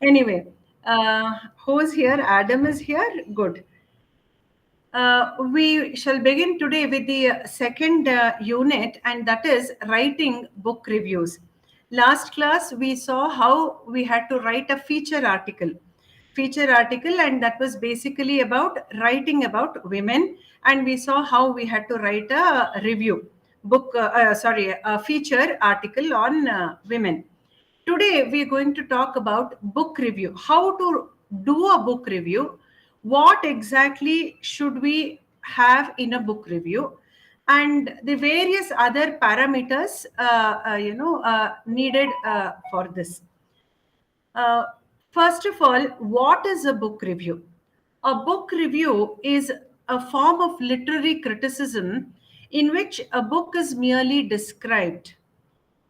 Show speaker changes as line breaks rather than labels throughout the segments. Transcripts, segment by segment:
Anyway, who's here? Adam is here. Good. We shall begin today with the second unit, and that is writing book reviews. Last class, we saw how we had to write a feature article, and that was basically about writing about women. And we saw how we had to write a review a feature article on women. Today, we are going to talk about book review, how to do a book review, what exactly should we have in a book review, and the various other parameters needed for this. Uh, First of all, what is a book review? A book review is a form of literary criticism in which a book is merely described,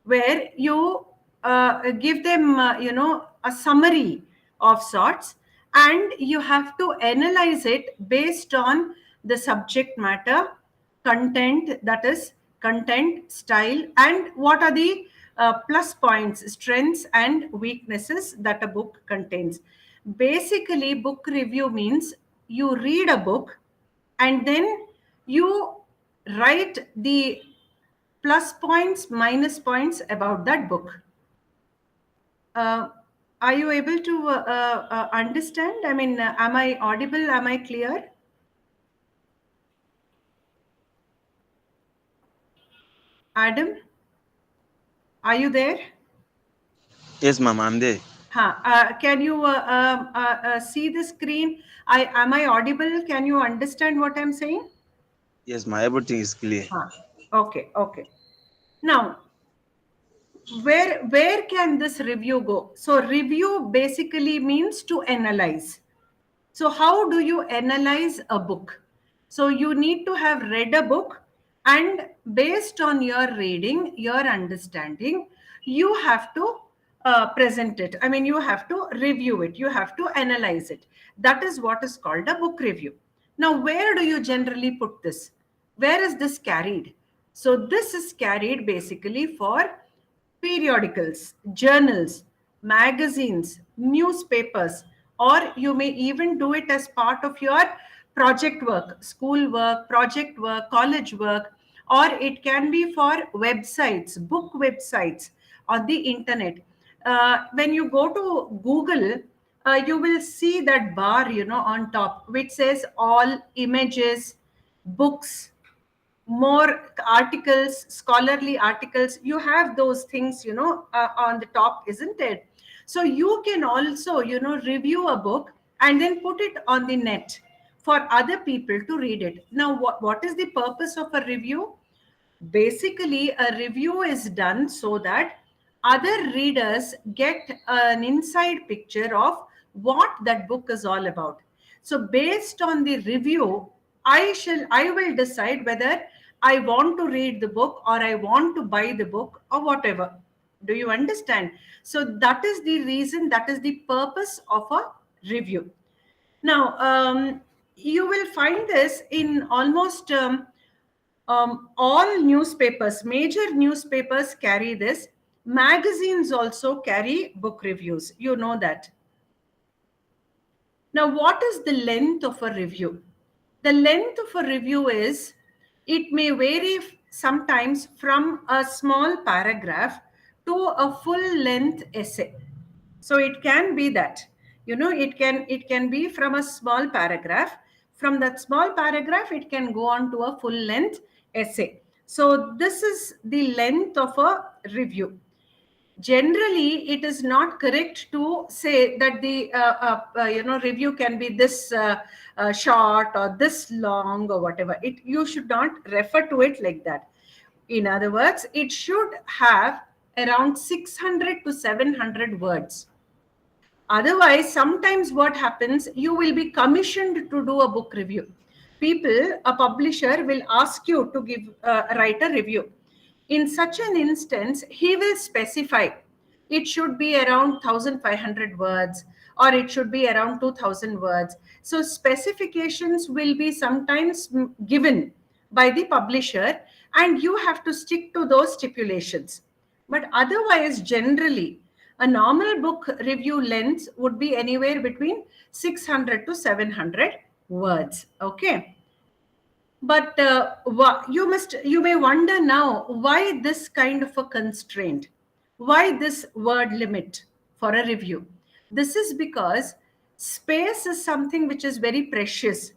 where you give them, a summary of sorts, and you have to analyze it based on the subject matter, content, that is, content, style, and what are the plus points, strengths, and weaknesses that a book contains. Basically, book review means you read a book and then you write the plus points, minus points about that book. Are you able to understand? I mean, am I audible? Am I clear? Adam, are you there?
Yes, ma'am, I'm there.
Can you see the screen? Am I audible? Can you understand what I'm saying?
Yes, ma'am, everything is clear.
Okay. Now, where can this review go? So review basically means to analyze. So how do you analyze a book? So you need to have read a book, and based on your reading, your understanding, you have to present it. I mean, you have to review it. You have to analyze it. That is what is called a book review. Now, where do you generally put this? Where is this carried? So this is carried basically for periodicals, journals, magazines, newspapers, or you may even do it as part of your project work, school work, project work, college work, or it can be for websites, book websites on the internet. When you go to Google, you will see that bar, on top, which says all images, books, more articles, scholarly articles. You have those things, on the top, isn't it? So you can also, review a book and then put it on the net for other people to read it. Now, what is the purpose of a review? Basically, a review is done so that other readers get an inside picture of what that book is all about. So based on the review, I will decide whether I want to read the book or I want to buy the book or whatever. Do you understand? So that is the reason, that is the purpose of a review. Now, you will find this in almost all newspapers, major newspapers carry this. Magazines also carry book reviews. You know that. Now, what is the length of a review? The length of a review is, it may vary sometimes from a small paragraph to a full length essay. So it can be that, it can be from a small paragraph. From that small paragraph, it can go on to a full length essay. So this is the length of a review. Generally, it is not correct to say that the review can be this short or this long or whatever. You should not refer to it like that. In other words, it should have around 600 to 700 words. Otherwise, sometimes what happens, you will be commissioned to do a book review. A publisher will ask you to write a review. In such an instance, he will specify it should be around 1500 words or it should be around 2000 words. So specifications will be sometimes given by the publisher, and you have to stick to those stipulations. But otherwise, generally, A normal book review length would be anywhere between 600 to 700 words. Okay. But you may wonder now, why this kind of a constraint? Why this word limit for a review? This is because space is something which is very precious.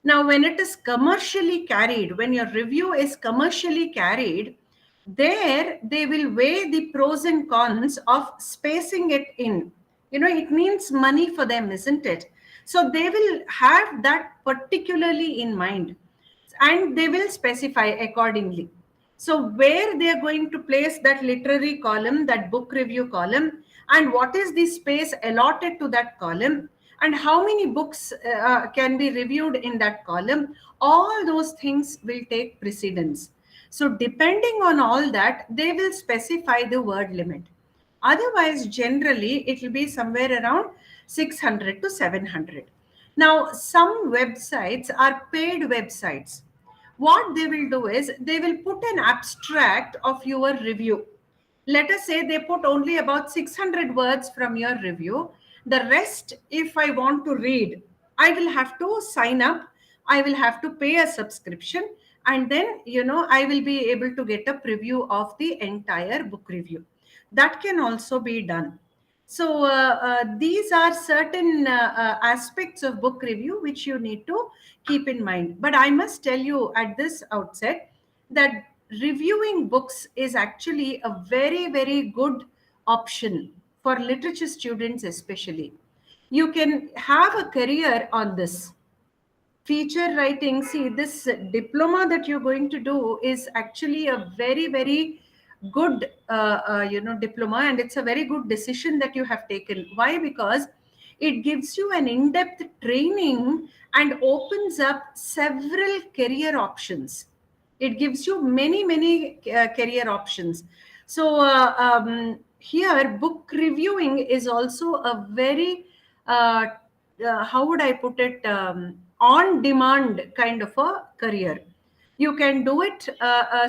Now, when it is commercially carried, when your review is commercially carried, there they will weigh the pros and cons of spacing it in. It means money for them, isn't it? So they will have that particularly in mind, and they will specify accordingly. So where they are going to place that literary column, that book review column, and what is the space allotted to that column, and how many books can be reviewed in that column, all those things will take precedence. So depending on all that, they will specify the word limit. Otherwise, generally, it will be somewhere around 600 to 700. Now, some websites are paid websites. What they will do is they will put an abstract of your review. Let us say they put only about 600 words from your review. The rest, if I want to read, I will have to sign up. I will have to pay a subscription, and then I will be able to get a preview of the entire book review. That can also be done. So these are certain aspects of book review which you need to keep in mind. But I must tell you at this outset that reviewing books is actually a very, very good option for literature students, especially. You can have a career on this. Feature writing, see, this diploma that you're going to do is actually a very, very good diploma, and it's a very good decision that you have taken. Why? Because it gives you an in-depth training and opens up several career options. It gives you many, many career options. So here book reviewing is also a very how would I put it, on demand kind of a career. You can do it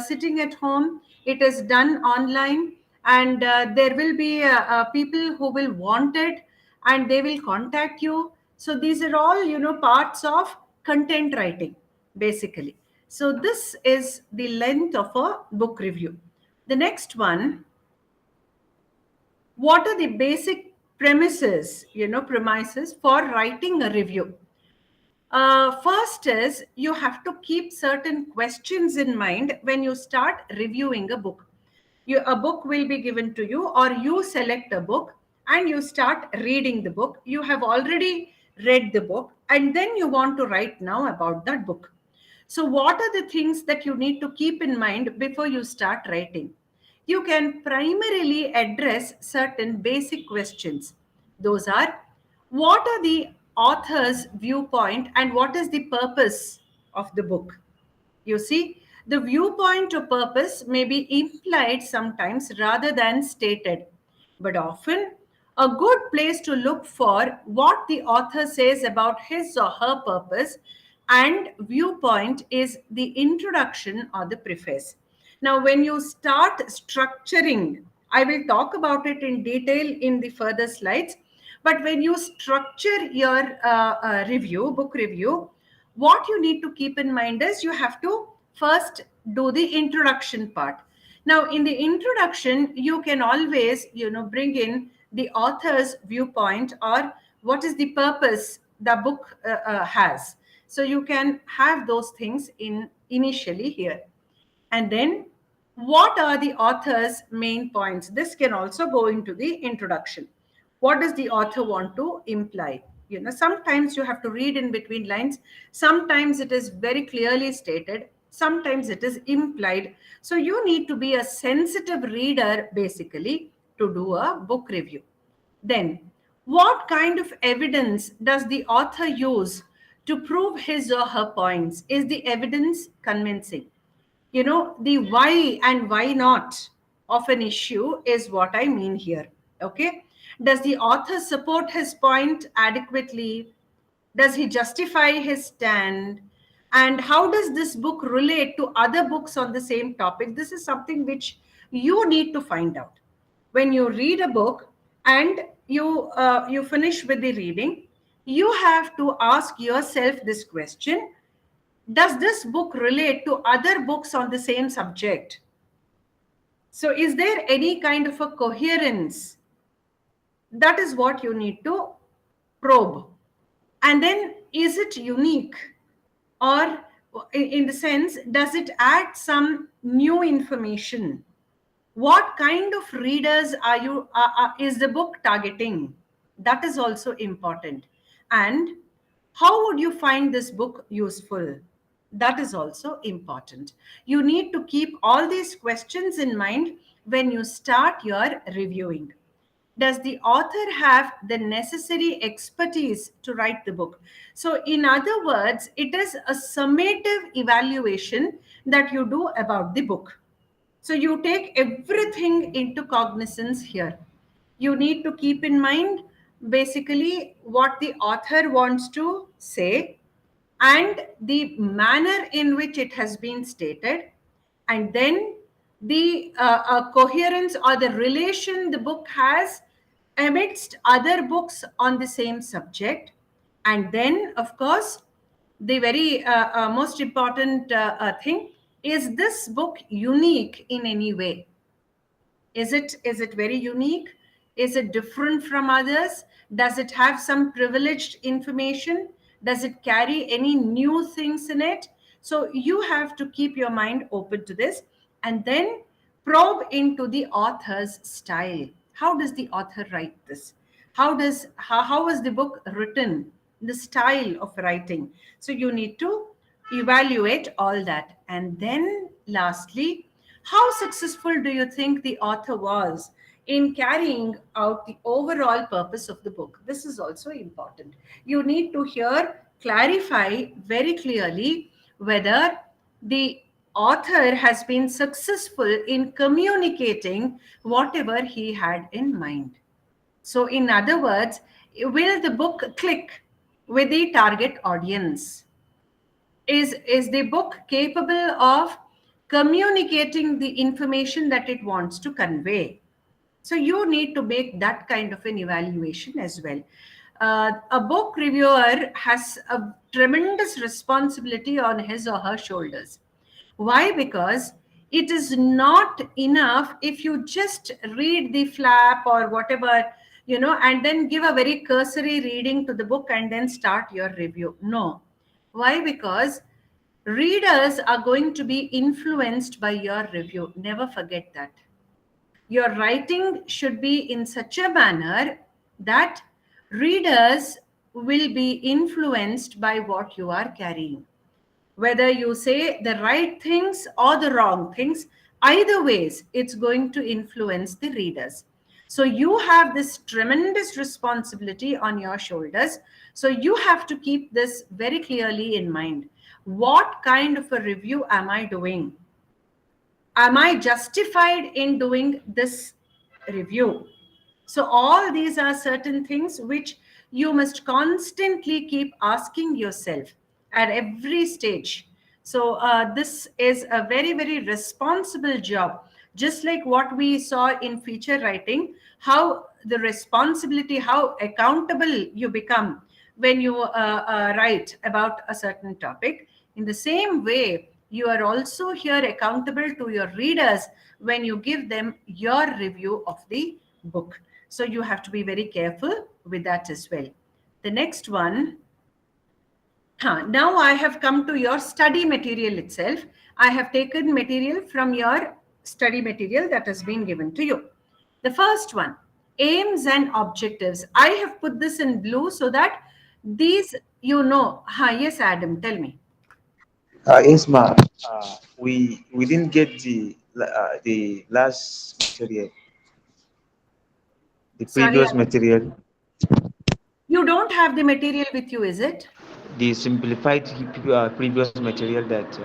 sitting at home. It is done online, and there will be people who will want it, and they will contact you. So these are all parts of content writing, basically. So this is the length of a book review. The next one, what are the basic premises for writing a review? First is, you have to keep certain questions in mind when you start reviewing a book. A book will be given to you, or you select a book and you start reading the book. You have already read the book, and then you want to write now about that book. So what are the things that you need to keep in mind before you start writing? You can primarily address certain basic questions. Those are, what are the author's viewpoint and what is the purpose of the book? You see, the viewpoint or purpose may be implied sometimes rather than stated, but often a good place to look for what the author says about his or her purpose and viewpoint is the introduction or the preface. Now, when you start structuring, I will talk about it in detail in the further slides, but when you structure your book review, what you need to keep in mind is you have to first do the introduction part. Now, in the introduction, you can always bring in the author's viewpoint, or what is the purpose the book has. So you can have those things in initially here. And then, what are the author's main points? This can also go into the introduction. What does the author want to imply? Sometimes you have to read in between lines. Sometimes it is very clearly stated. Sometimes it is implied. So you need to be a sensitive reader, basically, to do a book review. Then, what kind of evidence does the author use to prove his or her points? Is the evidence convincing? The why and why not of an issue is what I mean here. Okay. Does the author support his point adequately? Does he justify his stand? And how does this book relate to other books on the same topic? This is something which you need to find out. When you read a book, and you finish with the reading, you have to ask yourself this question: does this book relate to other books on the same subject? So is there any kind of a coherence? That is what you need to probe. And then, is it unique? Or, in the sense, does it add some new information? What kind of readers is the book targeting? That is also important. And how would you find this book useful? That is also important. You need to keep all these questions in mind when you start your reviewing. Does the author have the necessary expertise to write the book? So, in other words, it is a summative evaluation that you do about the book. So you take everything into cognizance here. You need to keep in mind basically what the author wants to say and the manner in which it has been stated, and then the coherence or the relation the book has amidst other books on the same subject. And then, of course, the very most important thing: is this book unique in any way? Is it very unique? Is it different from others? Does it have some privileged information? Does it carry any new things in it? So you have to keep your mind open to this, and then probe into the author's style. How does the author write this? How was the book written? The style of writing. So you need to evaluate all that. And then lastly, how successful do you think the author was in carrying out the overall purpose of the book? This is also important. You need to here clarify very clearly whether the author has been successful in communicating whatever he had in mind. So, in other words, will the book click with the target audience? Is the book capable of communicating the information that it wants to convey? So you need to make that kind of an evaluation as well. A book reviewer has a tremendous responsibility on his or her shoulders. Why? Because it is not enough if you just read the flap or whatever, and then give a very cursory reading to the book and then start your review. No. Why? Because readers are going to be influenced by your review. Never forget that. Your writing should be in such a manner that readers will be influenced by what you are carrying. Whether you say the right things or the wrong things, either ways, it's going to influence the readers. So you have this tremendous responsibility on your shoulders. So you have to keep this very clearly in mind. What kind of a review am I doing? Am I justified in doing this review? So all these are certain things which you must constantly keep asking yourself at every stage. So this is a very, very responsible job. Just like what we saw in feature writing, how the responsibility, how accountable you become when you write about a certain topic. In the same way, you are also here accountable to your readers when you give them your review of the book. So you have to be very careful with that as well. The next one, now I have come to your study material itself. I have taken material from your study material that has been given to you. The first one, aims and objectives. I have put this in blue so that these, yes, Adam, tell me.
Yes, ma'am. We didn't get the last material, the
Sorry,
previous
Adam.
material,
You don't have the material with you, is it?
the simplified previous material that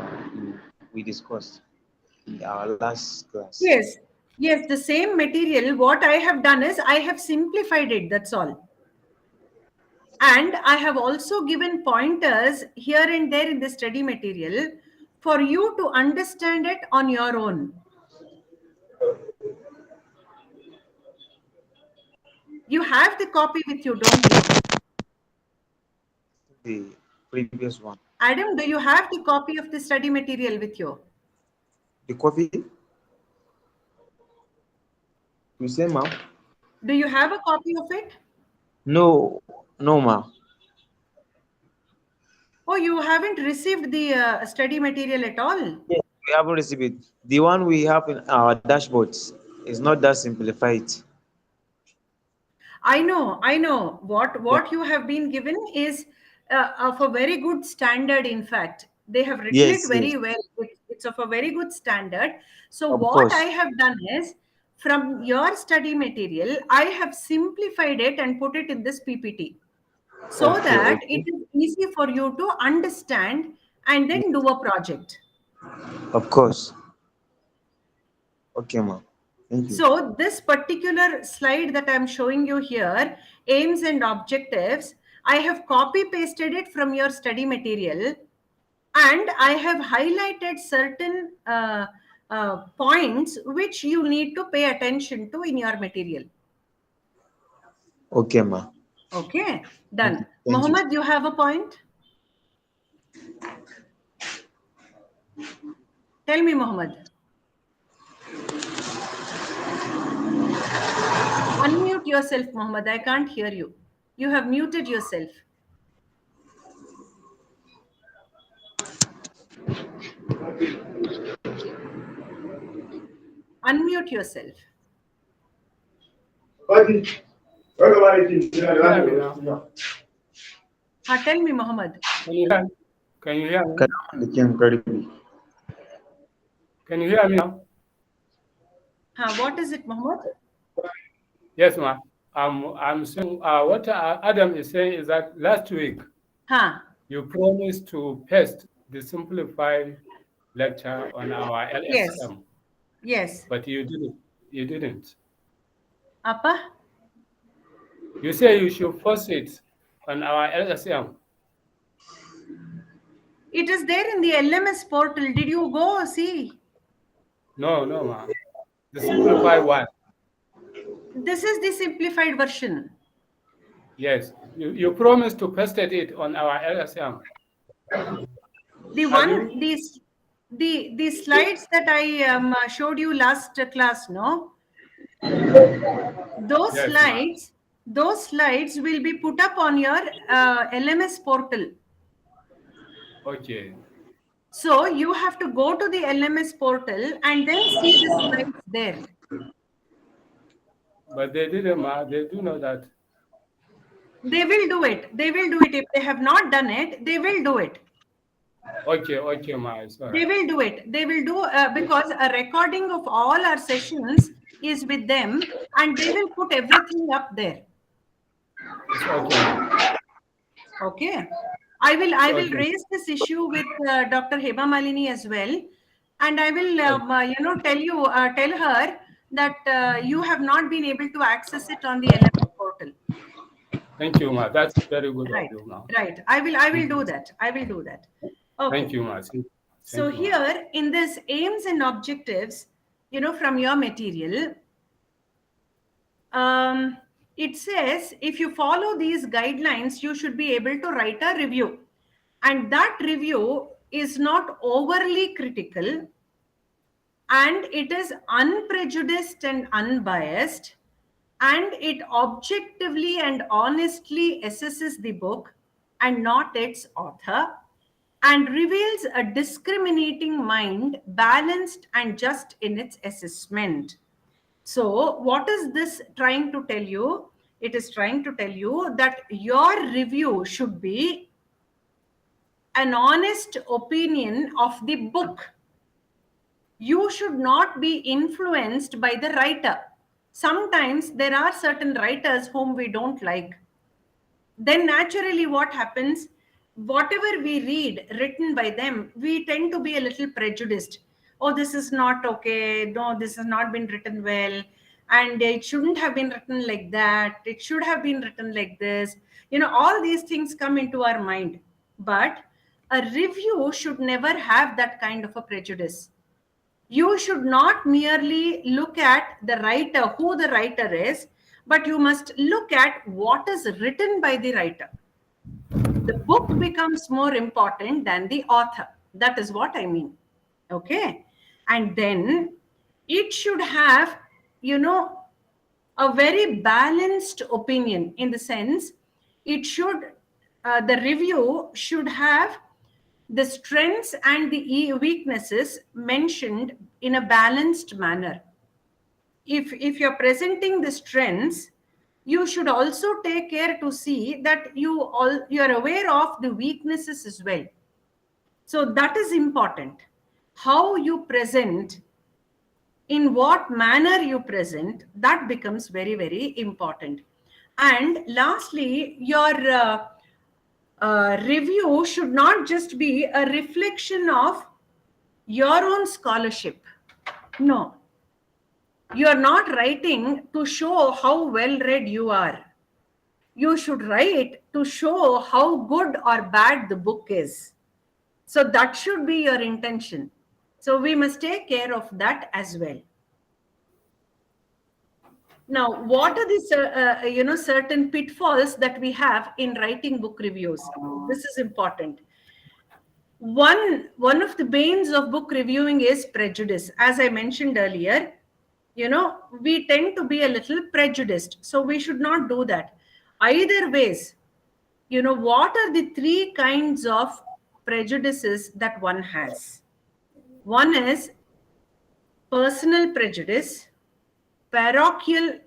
we discussed in our last class.
Yes. Yes, the same material. What I have done is I have simplified it. That's all. And I have also given pointers here and there in the study material for you to understand it on your own. You have the copy with you, don't you?
The previous one.
Adam, do you have the copy of the study material with you?
The coffee? You say, ma'am?
Do you have a copy of it?
No, no, ma'am.
Oh, you haven't received the study material at all?
Yes, we haven't received it. The one we have in our dashboards is not that simplified.
I know.
Yeah.
What you have been given is of a very good standard. In fact, they have written it
Yes,
very
yes,
well. It's of a very good standard. So
of
what I
course.
have done is, from your study material, I have simplified it and put it in this PPT so
Okay,
that it
okay.
is easy for you to understand and then do a project.
Of course. Okay, ma'am. Thank you.
So this particular slide that I'm showing you here, aims and objectives, I have copy pasted it from your study material, and I have highlighted certain points which you need to pay attention to in your material.
Okay, ma'am.
Okay,
Thank you.
done.
Thank you.
Mohammed, you have a point? Tell me, Mohammed. Unmute yourself, Mohammed. I can't hear you. You have muted yourself. Unmute yourself.
Can you hear me now?
Tell me, Mohammed.
Can you hear? Can you hear me?
Kalaman da ke incredibly.
Can you hear me now?
What is it, Mohammed?
Yes, ma'am. I'm saying what Adam is saying is that last week
Huh.
you promised to paste the simplified lecture on our
Yes.
LSM,
Yes.
but you didn't. You didn't.
Appa?
You say you should post it on our LSM.
It is there in the LMS portal. Did you go see?
No, no, ma'am. The simplified one.
This is the simplified version.
Yes, you promised to paste it on our LSM.
The
Have
one,
you?
the slides that I showed you last class, no? Those
Yes, ma'am.
slides, those slides will be put up on your LMS portal.
Okay.
So you have to go to the LMS portal and then see the slides there.
But they didn't, ma'am. They do know that.
They will do it. They will do it. If they have not done it, they will do it.
Okay, okay, ma, it's all
They
right.
will do it. They will do because a recording of all our sessions is with them, and they will put everything up there.
It's okay, ma.
Okay.
It's
I will
okay.
raise this issue with Dr. Heba Malini as well, and I will
Okay.
tell her that you have not been able to access it on the LMS portal.
Thank you, ma. That's very good of
Right.
you, ma.
Right. I will
Thank
do
you.
that. I will do that.
Thank
Okay.
you, ma.
So
Thank you, ma.
here in this aims and objectives, from your material, um, it says if you follow these guidelines, you should be able to write a review. And that review is not overly critical, and it is unprejudiced and unbiased, and it objectively and honestly assesses the book and not its author, and reveals a discriminating mind, balanced and just in its assessment. So, what is this trying to tell you? It is trying to tell you that your review should be an honest opinion of the book. You should not be influenced by the writer. Sometimes there are certain writers whom we don't like. Then naturally what happens, whatever we read written by them, we tend to be a little prejudiced. Oh, this is not okay, no, this has not been written well, and it shouldn't have been written like that, it should have been written like this. All these things come into our mind. But a review should never have that kind of a prejudice. You should not merely look at the writer, who the writer is, but you must look at what is written by the writer. The book becomes more important than the author. That is what I mean. Okay. And then it should have, a very balanced opinion, in the sense it should, the review should have the strengths and the weaknesses mentioned in a balanced manner. If you're presenting the strengths, you should also take care to see that you're aware of the weaknesses as well. So that is important. How you present, in what manner you present, that becomes very, very important. And lastly, your review should not just be a reflection of your own scholarship. No, you are not writing to show how well read you are. You should write to show how good or bad the book is. So that should be your intention. So we must take care of that as well. Now, what are the certain pitfalls that we have in writing book reviews? This is important. One of the banes of book reviewing is prejudice. As I mentioned earlier, we tend to be a little prejudiced, so we should not do that. Either ways, what are the three kinds of prejudices that one has? One is personal prejudice, parochial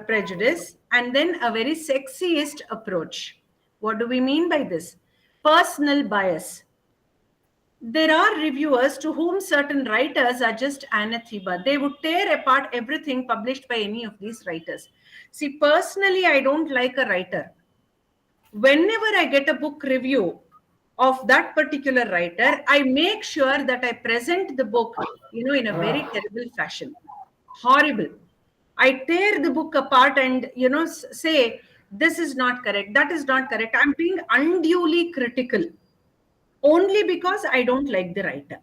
prejudice, and then a very sexist approach. What do we mean by this? Personal bias. There are reviewers to whom certain writers are just anathema. They would tear apart everything published by any of these writers. See, personally, I don't like a writer. Whenever I get a book review of that particular writer, I make sure that I present the book, in a very terrible fashion. Horrible. I tear the book apart and, say, this is not correct, that is not correct. I'm being unduly critical only because I don't like the writer.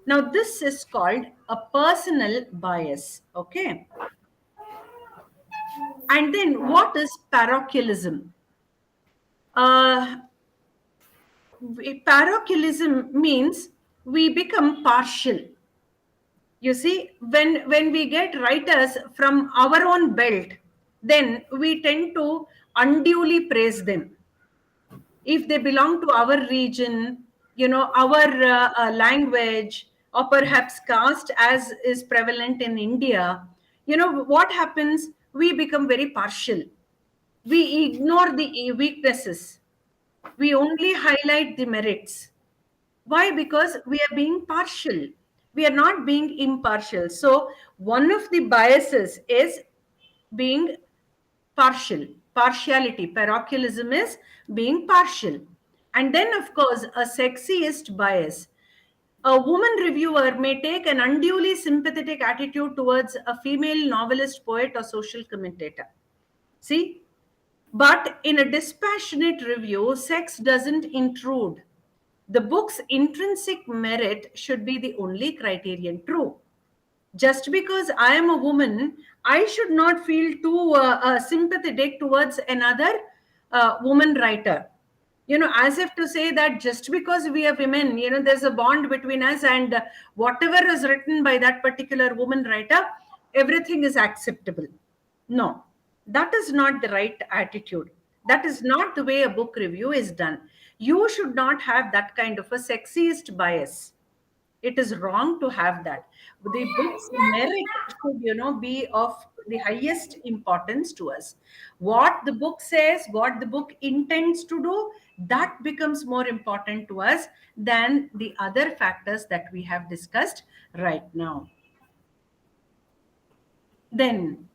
Now, this is called a personal bias. Okay. And then what is parochialism? Parochialism means we become partial. You see, when we get writers from our own belt, then we tend to unduly praise them. If they belong to our region, our language, or perhaps caste, as is prevalent in India, what happens? We become very partial. We ignore the weaknesses. We only highlight the merits. Why? Because we are being partial. We are not being impartial. So one of the biases is being partial. Partiality. Parochialism is being partial. And then, of course, a sexist bias. A woman reviewer may take an unduly sympathetic attitude towards a female novelist, poet, or social commentator. See? But in a dispassionate review, sex doesn't intrude. The book's intrinsic merit should be the only criterion. True. Just because I am a woman, I should not feel too sympathetic towards another woman writer. As if to say that just because we are women, there's a bond between us, and whatever is written by that particular woman writer, everything is acceptable. No, that is not the right attitude. That is not the way a book review is done. You should not have that kind of a sexist bias. It is wrong to have that. The book's merit should, be of the highest importance to us. What the book says, what the book intends to do, that becomes more important to us than the other factors that we have discussed right now. Then,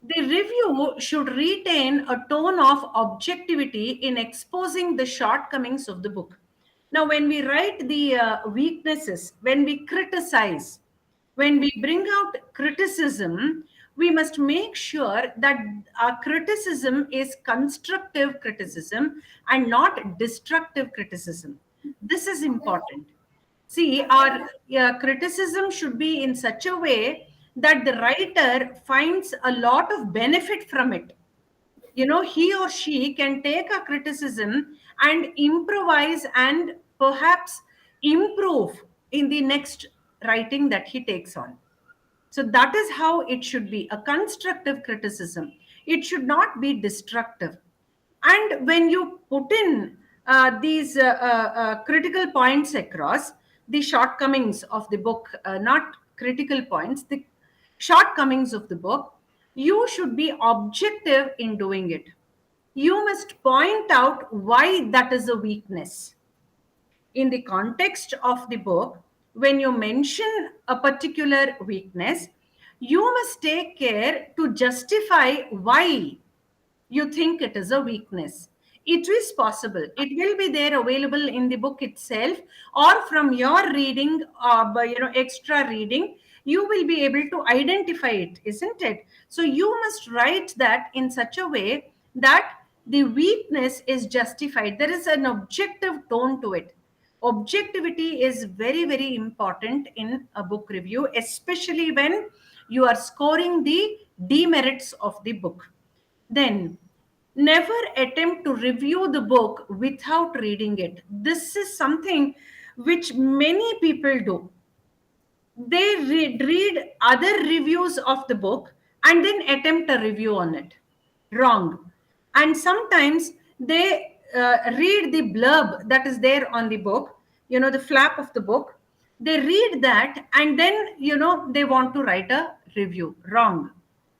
the review should retain a tone of objectivity in exposing the shortcomings of the book. Now, when we write the weaknesses, when we criticize, when we bring out criticism, we must make sure that our criticism is constructive criticism and not destructive criticism. This is important. See, our criticism should be in such a way that the writer finds a lot of benefit from it. He or she can take a criticism and improvise and perhaps improve in the next writing that he takes on. So that is how it should be, a constructive criticism. It should not be destructive. And when you put in these critical points across, the shortcomings of the book, not critical points, the shortcomings of the book, you should be objective in doing it. You must point out why that is a weakness. In the context of the book, when you mention a particular weakness, you must take care to justify why you think it is a weakness. It is possible. It will be there available in the book itself, or from your reading, extra reading, you will be able to identify it, isn't it? So you must write that in such a way that the weakness is justified. There is an objective tone to it. Objectivity is very, very important in a book review, especially when you are scoring the demerits of the book. Then, never attempt to review the book without reading it. This is something which many people do. They read other reviews of the book and then attempt a review on it. Wrong. And sometimes they read the blurb that is there on the book, the flap of the book. They read that and then, they want to write a review. Wrong.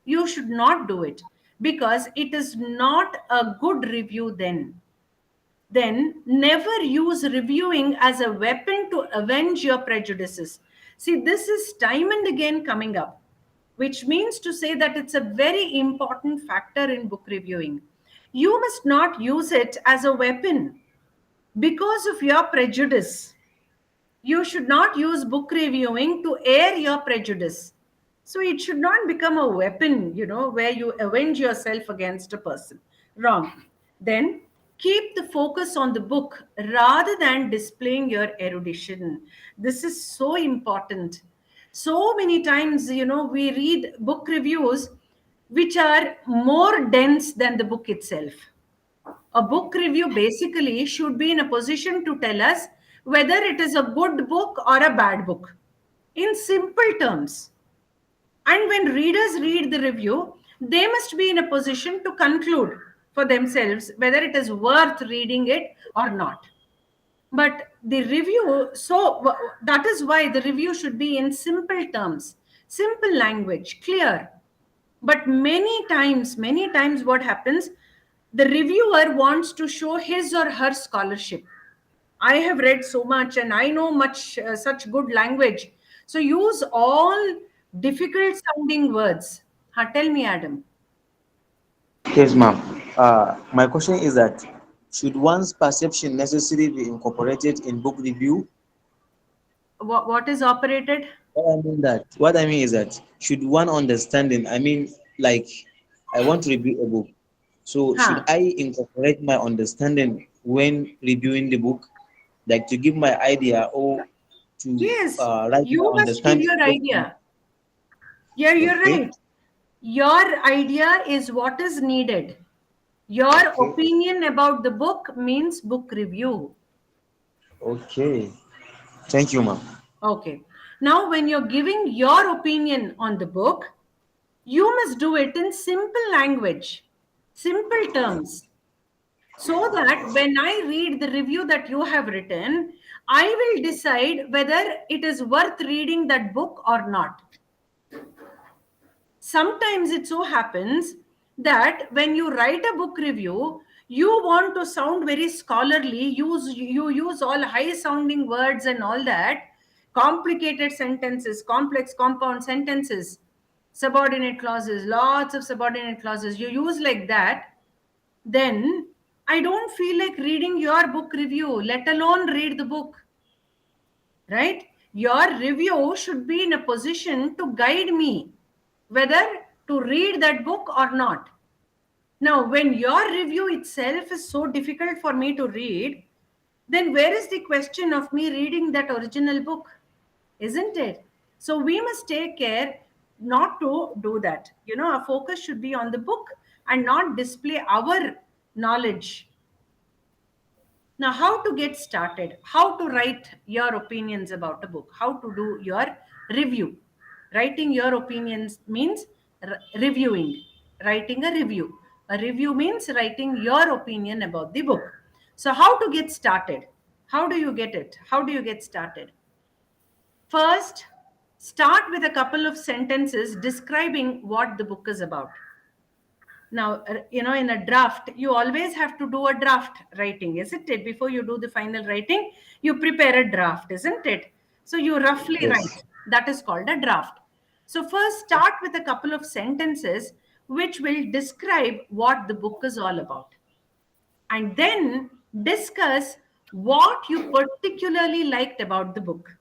You should not do it, because it is not a good review then never use reviewing as a weapon to avenge your prejudices. See, this is time and again coming up, which means to say that it's a very important factor in book reviewing. You must not use it as a weapon because of your prejudice. You should not use book reviewing to air your prejudice. So it should not become a weapon, where you avenge yourself against a person. Wrong. Then keep the focus on the book rather than displaying your erudition. This is so important. So many times, we read book reviews which are more dense than the book itself. A book review basically should be in a position to tell us whether it is a good book or a bad book in simple terms. And when readers read the review, they must be in a position to conclude for themselves whether it is worth reading it or not. But the review, so that is why the review should be in simple terms, simple language, clear. But many times what happens, the reviewer wants to show his or her scholarship. I have read so much and I know much, such good language. So use all difficult sounding words. Tell me, Adam.
Yes, ma'am. My question is that should one's perception necessarily be incorporated in book review?
What is operated?
What I mean is that should one understanding, like I want to review a book. So should
Huh.
I incorporate my understanding when reviewing the book, like to give my idea or to
Yes,
write my
you must give
understanding?
your idea. Yeah, you're
Okay,
right. Your idea is what is needed. Your
okay,
opinion about the book means book review.
okay. Thank you, ma'am.
Okay. Now, when you're giving your opinion on the book, you must do it in simple language, simple terms, so that when I read the review that you have written, I will decide whether it is worth reading that book or not. Sometimes it so happens that when you write a book review, you want to sound very scholarly, you use all high sounding words and all that, complicated sentences, complex compound sentences, subordinate clauses, lots of subordinate clauses, you use like that. Then I don't feel like reading your book review, let alone read the book. Right? Your review should be in a position to guide me whether to read that book or not. Now, when your review itself is so difficult for me to read, then where is the question of me reading that original book? Isn't it? So we must take care not to do that. Our focus should be on the book and not display our knowledge. Now, how to get started? How to write your opinions about a book? How to do your review? Writing your opinions means reviewing, writing a review. A review means writing your opinion about the book. So, how to get started? How do you get it? How do you get started? First, start with a couple of sentences describing what the book is about. Now, in a draft, you always have to do a draft writing, isn't it? Before you do the final writing, you prepare a draft, isn't it? So you roughly
Yes.
write. That is called a draft. So first start with a couple of sentences which will describe what the book is all about. And then discuss what you particularly liked about the book.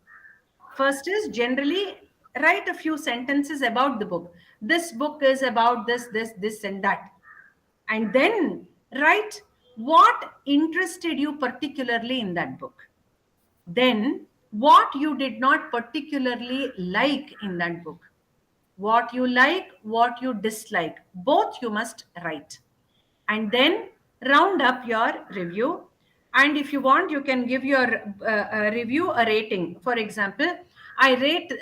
First is generally write a few sentences about the book. This book is about this, and that. And then write what interested you particularly in that book. Then what you did not particularly like in that book. What you like, what you dislike, both you must write. And then round up your review. And if you want, you can give your review a rating. For example, I rate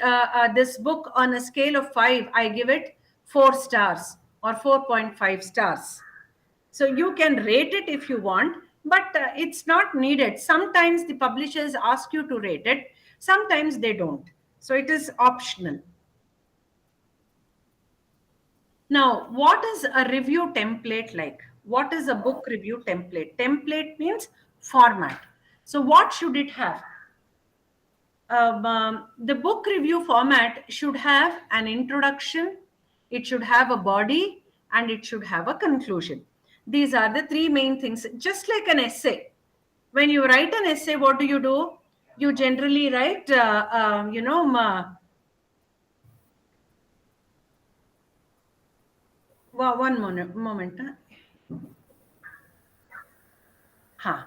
this book on a scale of 5. I give it 4 stars or 4.5 stars. So you can rate it if you want, but it's not needed. Sometimes the publishers ask you to rate it, sometimes they don't. So it is optional. Now, what is a review template like? What is a book review template? Template means format. So what should it have? The book review format should have an introduction, it should have a body, and it should have a conclusion. These are the three main things. Just like an essay. When you write an essay, what do? You generally write, one moment. Huh.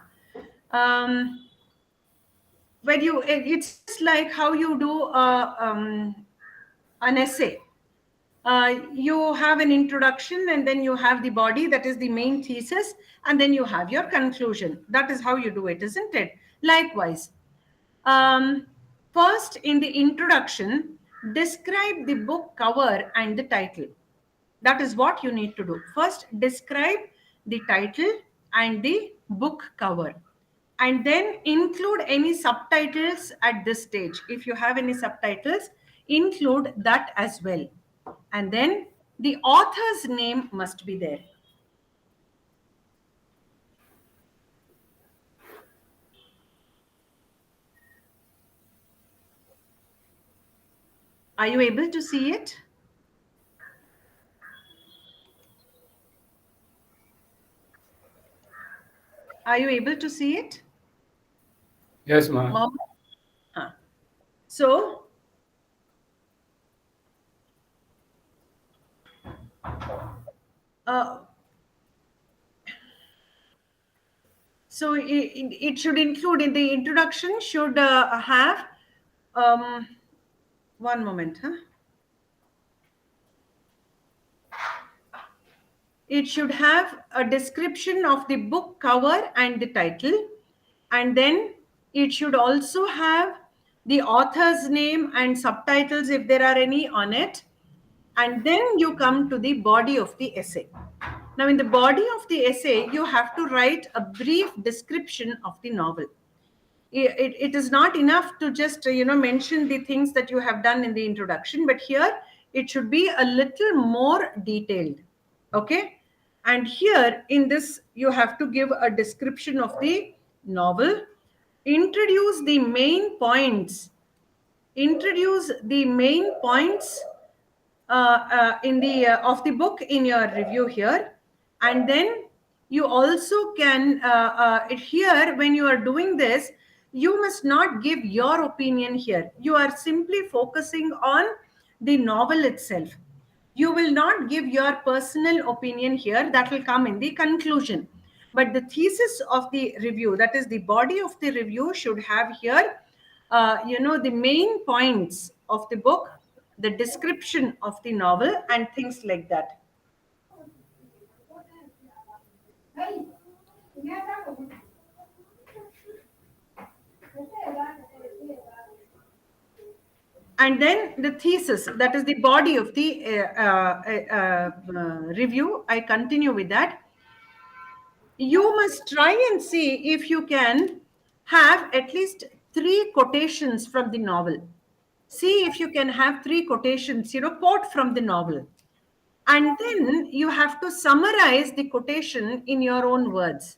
When it's just like how you do an essay. You have an introduction, and then you have the body, that is the main thesis, and then you have your conclusion. That is how you do it, isn't it? Likewise, first in the introduction, describe the book cover and the title. That is what you need to do. First, describe the title and the book cover, and then include any subtitles at this stage. If you have any subtitles, include that as well. And then the author's name must be there. Are you able to see it? Are you able to see it?
Yes, ma'am.
So, it should include, in the introduction, should have, one moment. It should have a description of the book cover and the title. And then it should also have the author's name and subtitles if there are any on it. And then you come to the body of the essay. Now, in the body of the essay, you have to write a brief description of the novel. It is not enough to just mention the things that you have done in the introduction, but here it should be a little more detailed. Okay. And here in this, you have to give a description of the novel, introduce the main points, in the of the book in your review here. And then you also can here, when you are doing this, you must not give your opinion here. You are simply focusing on the novel itself. You will not give your personal opinion here. That will come in the conclusion. But the thesis of the review, that is the body of the review, should have here the main points of the book, the description of the novel and things like that. And then the thesis, that is the body of the review. I continue with that. You must try and see if you can have at least 3 quotations from the novel. See if you can have 3 quotations, quote from the novel. And then you have to summarize the quotation in your own words.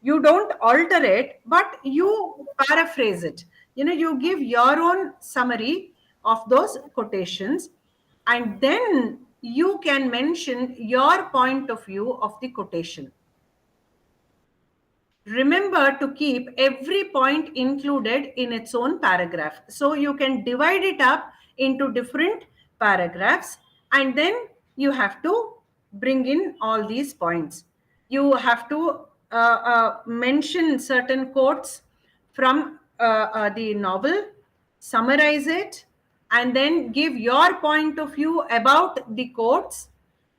You don't alter it, but you paraphrase it. You give your own summary of those quotations, and then you can mention your point of view of the quotation. Remember to keep every point included in its own paragraph. So you can divide it up into different paragraphs, and then you have to bring in all these points. You have to mention certain quotes from the novel, summarize it, and then give your point of view about the quotes.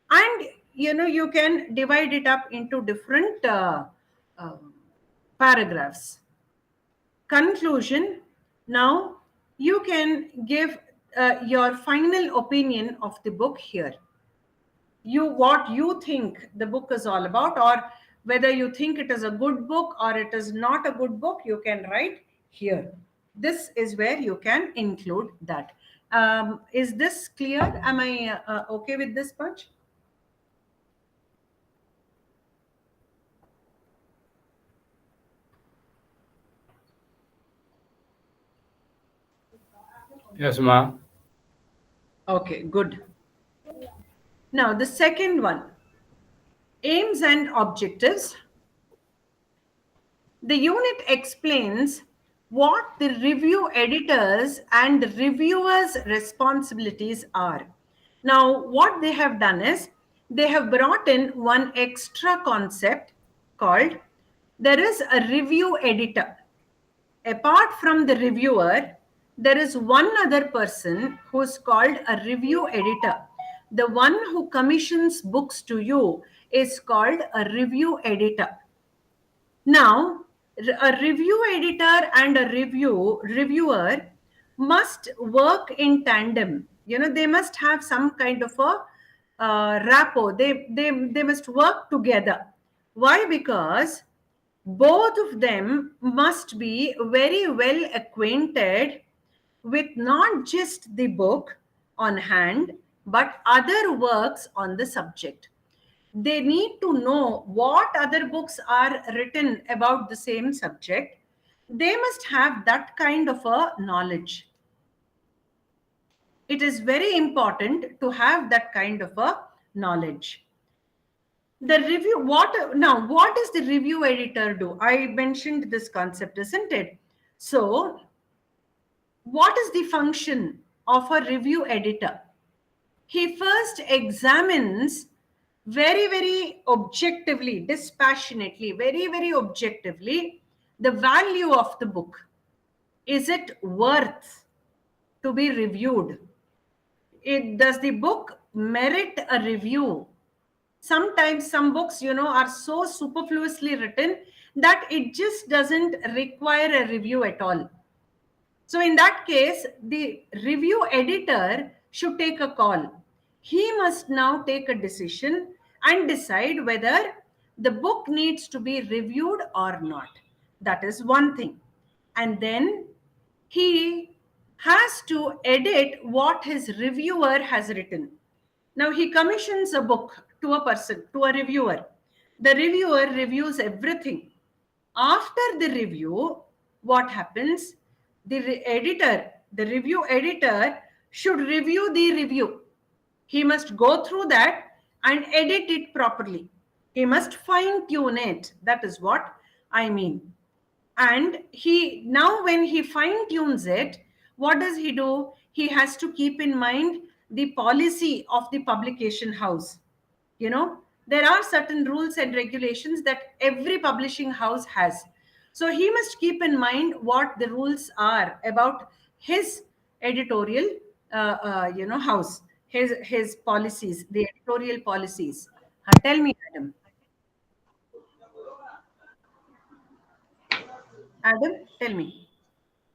And you can divide it up into different uh, paragraphs. Conclusion. Now you can give your final opinion of the book here. What you think the book is all about, or whether you think it is a good book or it is not a good book, you can write here. This is where you can include that. Is this clear? Am I okay with this much?
Yes, ma'am.
Okay, good. Now the second one, aims and objectives. The unit explains what the review editors and reviewers' responsibilities are. Now, what they have done is they have brought in one extra concept called there is a review editor. Apart from the reviewer, there is one other person who is called a review editor. The one who commissions books to you is called a review editor. Now, a review editor and a reviewer must work in tandem. They must have some kind of a rapport. They must work together. Why? Because both of them must be very well acquainted with not just the book on hand, but other works on the subject. They need to know what other books are written about the same subject. They must have that kind of a knowledge. It is very important to have that kind of a knowledge. The review, what does the review editor do? I mentioned this concept, isn't it? So, what is the function of a review editor? He first examines very, very objectively, dispassionately, very, very objectively, the value of the book. Is it worth to be reviewed? Does the book merit a review? Sometimes some books, are so superfluously written that it just doesn't require a review at all. So in that case, the review editor should take a call. He must now take a decision and decide whether the book needs to be reviewed or not. That is one thing. And then he has to edit what his reviewer has written. Now he commissions a book to a person, to a reviewer. The reviewer reviews everything. After the review, what happens? The review editor should review the review. He must go through that and edit it properly. He must fine tune it. That is what I mean. And when he fine tunes it, what does he do? He has to keep in mind the policy of the publication house. There are certain rules and regulations that every publishing house has. So he must keep in mind what the rules are about his editorial house, his policies, the editorial policies. Tell me, Adam. Adam, tell me.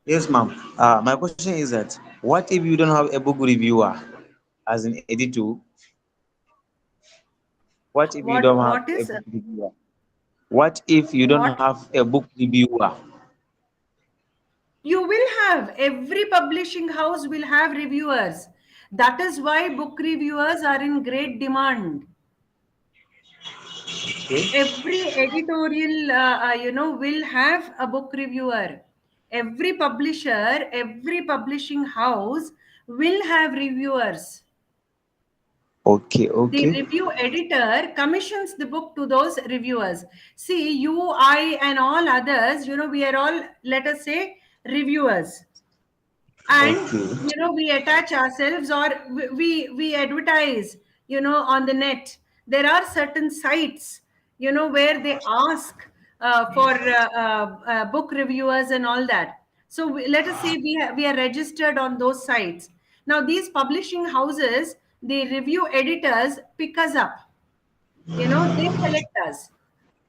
Yes, ma'am. My question is that what if you don't have a book reviewer as an editor? What if you don't have
What
a
is
book reviewer? What if you don't
what
have a book reviewer?
you will have? Every publishing house will have reviewers. That is why book reviewers are in great demand.
Okay.
Every editorial will have a book reviewer. Every publisher, every publishing house will have reviewers.
Okay.
The
Okay.
review editor commissions the book to those reviewers. See, you, I, and all others, we are all, let us say, reviewers. And
Okay.
we attach ourselves, or we advertise, on the net. There are certain sites, where they ask for book reviewers and all that. So let us say we are registered on those sites. Now these publishing houses, the review editors pick us up, they select us,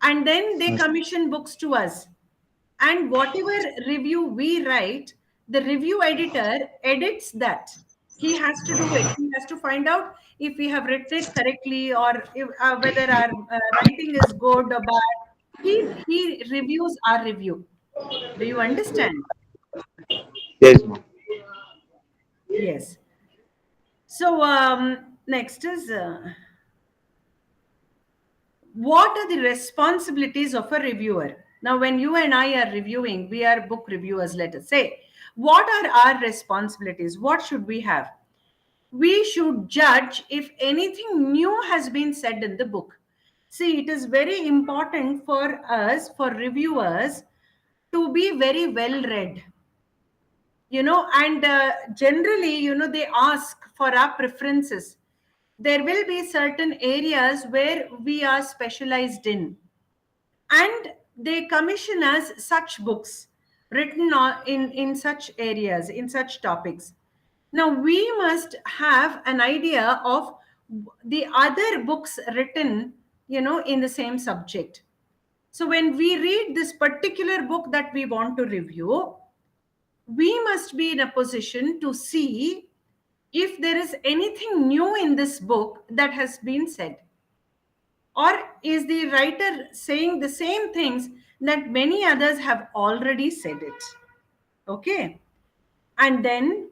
and then they commission books to us. And whatever review we write, the review editor edits that. He has to do it. He has to find out if we have written it correctly, or if, whether our writing is good or bad. He reviews our review. Do you understand?
Yes, ma'am.
Yes. So next is what are the responsibilities of a reviewer? Now, when you and I are reviewing, we are book reviewers, let us say. What are our responsibilities? What should we have? We should judge if anything new has been said in the book. See, it is very important for us, for reviewers, to be very well read. And generally, they ask for our preferences. There will be certain areas where we are specialized in, and they commission us such books written in such areas, in such topics. Now we must have an idea of the other books written, in the same subject. So when we read this particular book that we want to review, we must be in a position to see if there is anything new in this book that has been said, or is the writer saying the same things that many others have already said it. Okay. And then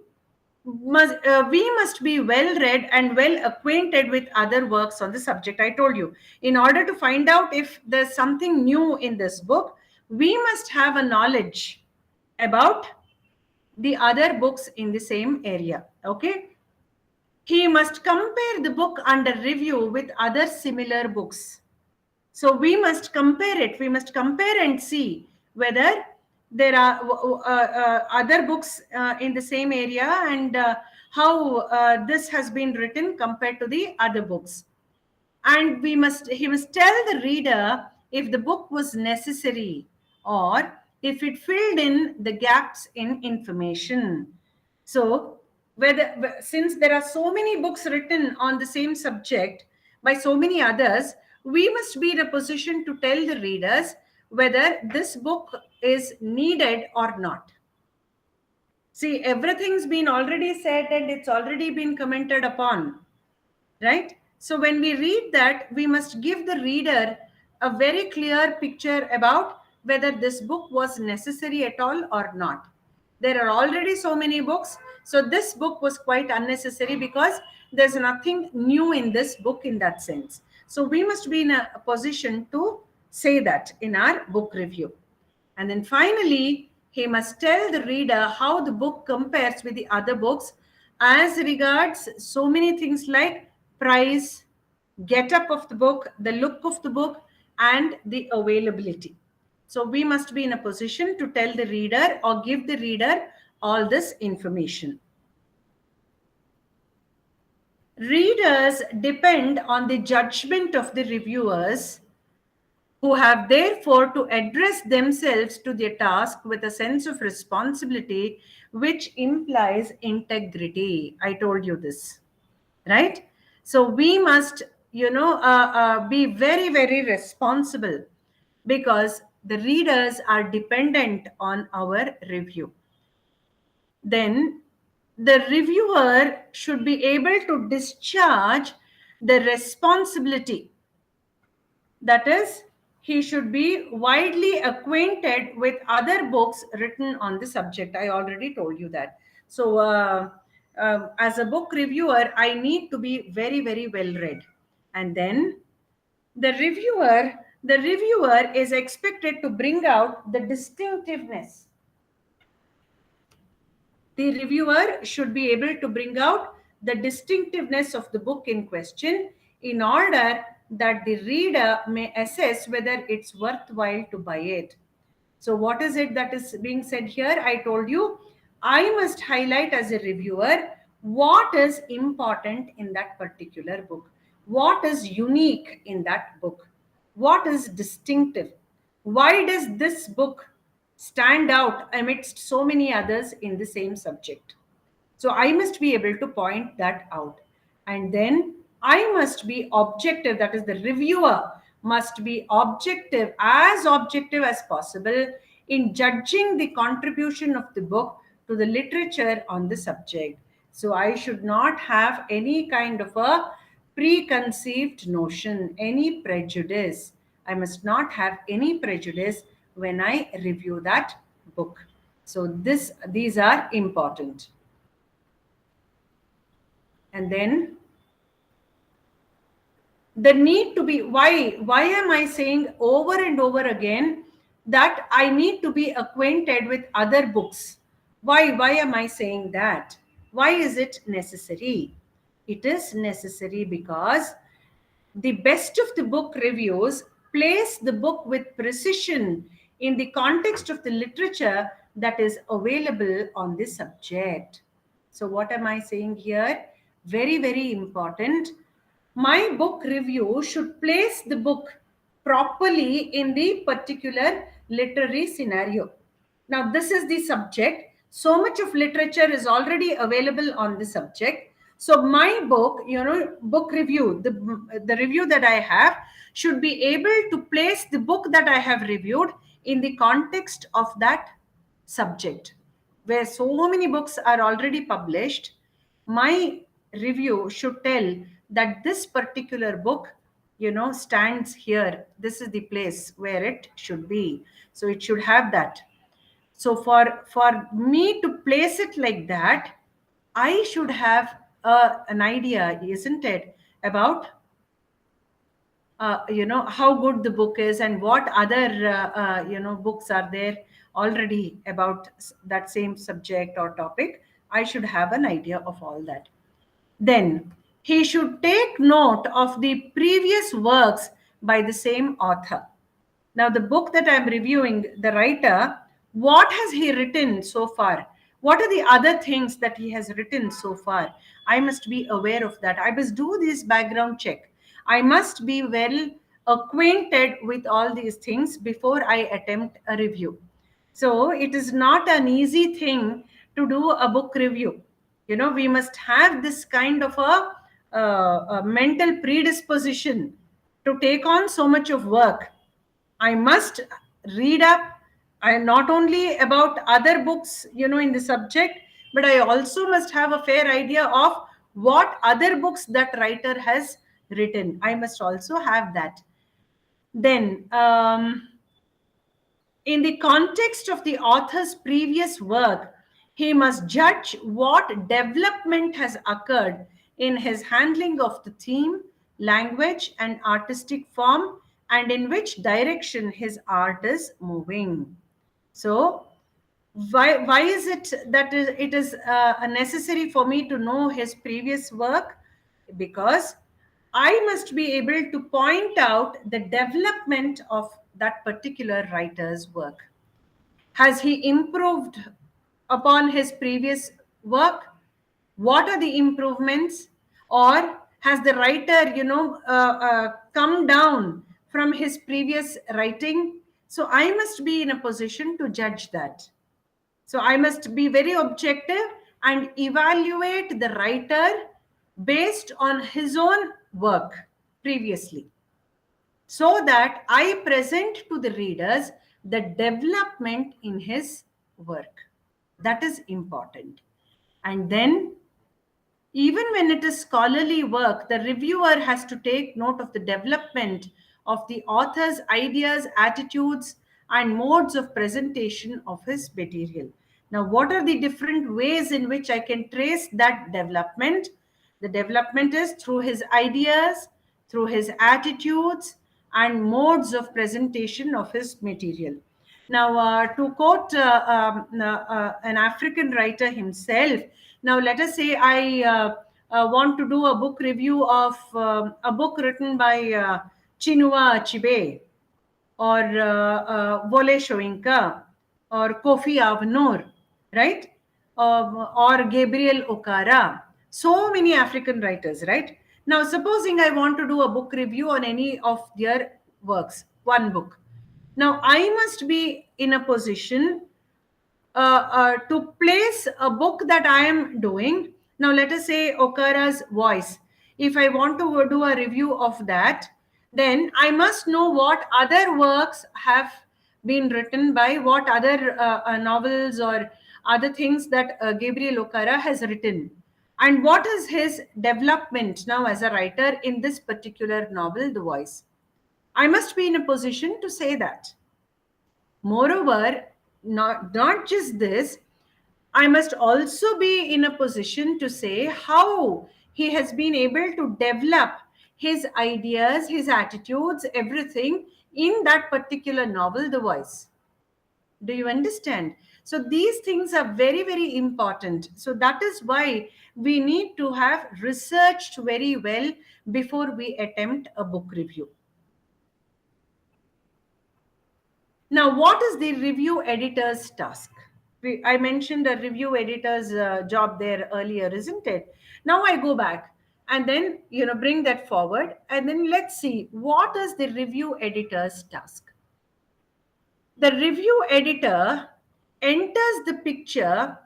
we must be well read and well acquainted with other works on the subject. I told you, in order to find out if there's something new in this book, we must have a knowledge about the other books in the same area. Okay. He must compare the book under review with other similar books. So we must compare it. We must compare and see whether there are other books in the same area, and how this has been written compared to the other books. And he must tell the reader if the book was necessary, or if it filled in the gaps in information. So whether, since there are so many books written on the same subject by so many others, we must be in a position to tell the readers whether this book is needed or not. See, everything's been already said and it's already been commented upon, right? So when we read that, we must give the reader a very clear picture about whether this book was necessary at all or not. There are already so many books, so this book was quite unnecessary because there's nothing new in this book in that sense. So we must be in a position to say that in our book review. And then finally, he must tell the reader how the book compares with the other books as regards so many things like price, get up of the book, the look of the book, and the availability. So we must be in a position to tell the reader or give the reader all this information. Readers depend on the judgment of the reviewers who have therefore to address themselves to their task with a sense of responsibility, which implies integrity. I told you this, right? So we must, be very, very responsible, because the readers are dependent on our review. Then the reviewer should be able to discharge the responsibility. That is, he should be widely acquainted with other books written on the subject. I already told you that. So, as a book reviewer, I need to be very, very well read. And then the reviewer is expected to bring out the distinctiveness. The reviewer should be able to bring out the distinctiveness of the book in question, in order that the reader may assess whether it's worthwhile to buy it. So, what is it that is being said here? I told you, I must highlight as a reviewer what is important in that particular book, what is unique in that book, what is distinctive. Why does this book stand out amidst so many others in the same subject? So I must be able to point that out. And then I must be objective, that is, the reviewer must be objective as possible in judging the contribution of the book to the literature on the subject. So I should not have any kind of a preconceived notion, any prejudice. I must not have any prejudice when I review that book. So these are important. And then the need to be, why am I saying over and over again that I need to be acquainted with other books? Why am I saying that? Why is it necessary? It is necessary because the best of the book reviews place the book with precision in the context of the literature that is available on this subject. So what am I saying here? Very, very important. My book review should place the book properly in the particular literary scenario. Now, this is the subject. So much of literature is already available on the subject. So my book, book review, the review that I have should be able to place the book that I have reviewed in the context of that subject. Where so many books are already published, my review should tell that this particular book, stands here. This is the place where it should be. So it should have that. So for me to place it like that, I should have an idea, isn't it, about how good the book is and what other books are there already about that same subject or topic. I should have an idea of all that. Then he should take note of the previous works by the same author. Now, the book that I'm reviewing, the writer, what has he written so far? What are the other things that he has written so far? I must be aware of that. I must do this background check. I must be well acquainted with all these things before I attempt a review. So, it is not an easy thing to do a book review. We must have this kind of a mental predisposition to take on so much of work. I must read up, I not only about other books, in the subject, but I also must have a fair idea of what other books that writer has written. I must also have that. Then, in the context of the author's previous work, he must judge what development has occurred in his handling of the theme, language, and artistic form, and in which direction his art is moving. So, why is it that it is necessary for me to know his previous work? Because I must be able to point out the development of that particular writer's work. Has he improved upon his previous work? What are the improvements? Or has the writer, come down from his previous writing. So I must be in a position to judge that. So I must be very objective and evaluate the writer based on his own work previously, so that I present to the readers the development in his work. That is important. And then, even when it is scholarly work, the reviewer has to take note of the development of the author's ideas, attitudes, and modes of presentation of his material. Now, what are the different ways in which I can trace that development? The development is through his ideas, through his attitudes, and modes of presentation of his material. Now, to quote an African writer himself, now let us say I want to do a book review of a book written by Chinua Achebe, or Wole Soyinka, or Kofi Avnor, right? Or Gabriel Okara. So many African writers, right? Now, supposing I want to do a book review on any of their works, one book. Now, I must be in a position to place a book that I am doing. Now, let us say Okara's Voice. If I want to do a review of that, then I must know what other works have been written by, what other novels or other things that Gabriel Okara has written. And what is his development now as a writer in this particular novel, The Voice? I must be in a position to say that. Moreover, not just this, I must also be in a position to say how he has been able to develop his ideas, his attitudes, everything in that particular novel, The Voice. Do you understand? So these things are very, very important. So that is why we need to have researched very well before we attempt a book review. Now, what is the review editor's task? I mentioned a review editor's job there earlier, isn't it? Now I go back and then, bring that forward, and then let's see what is the review editor's task. The review editor enters the picture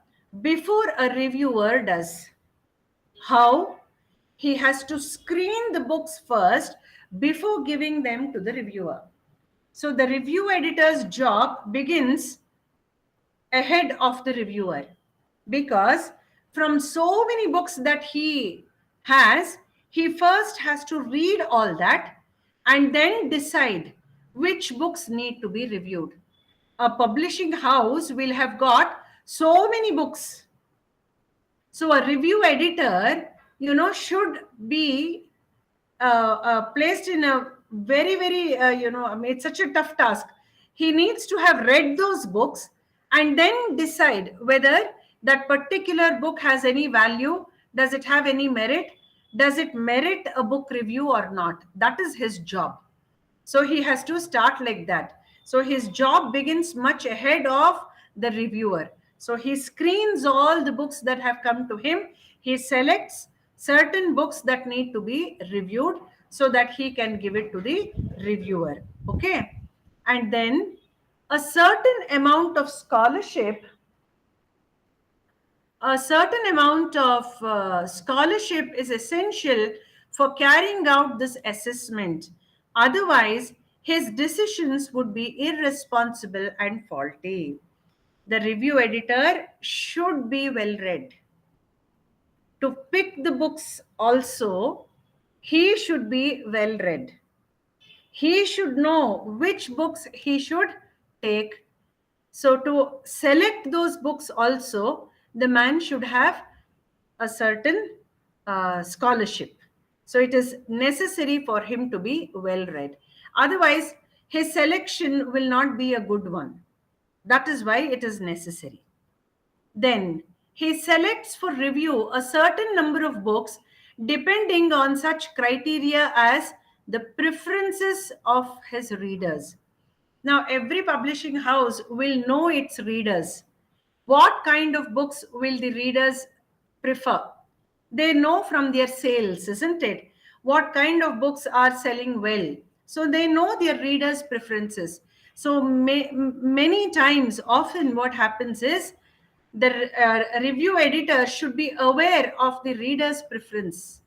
before a reviewer does. How? He has to screen the books first before giving them to the reviewer. So the review editor's job begins ahead of the reviewer, because from so many books that he has, he first has to read all that and then decide which books need to be reviewed. A publishing house will have got so many books. So a review editor, should be placed in a very, very, it's such a tough task. He needs to have read those books and then decide whether that particular book has any value. Does it have any merit? Does it merit a book review or not? That is his job. So he has to start like that. So his job begins much ahead of the reviewer. So he screens all the books that have come to him. He selects certain books that need to be reviewed so that he can give it to the reviewer. Okay. And then a certain amount of scholarship is essential for carrying out this assessment. Otherwise, his decisions would be irresponsible and faulty. The review editor should be well read. To pick the books also, he should be well read. He should know which books he should take. So to select those books also, the man should have a certain scholarship. So it is necessary for him to be well read. Otherwise, his selection will not be a good one. That is why it is necessary. Then he selects for review a certain number of books depending on such criteria as the preferences of his readers. Now, every publishing house will know its readers. What kind of books will the readers prefer? They know from their sales, isn't it? What kind of books are selling well? So they know their readers' preferences. So many times, often what happens is the review editor should be aware of the reader's preference.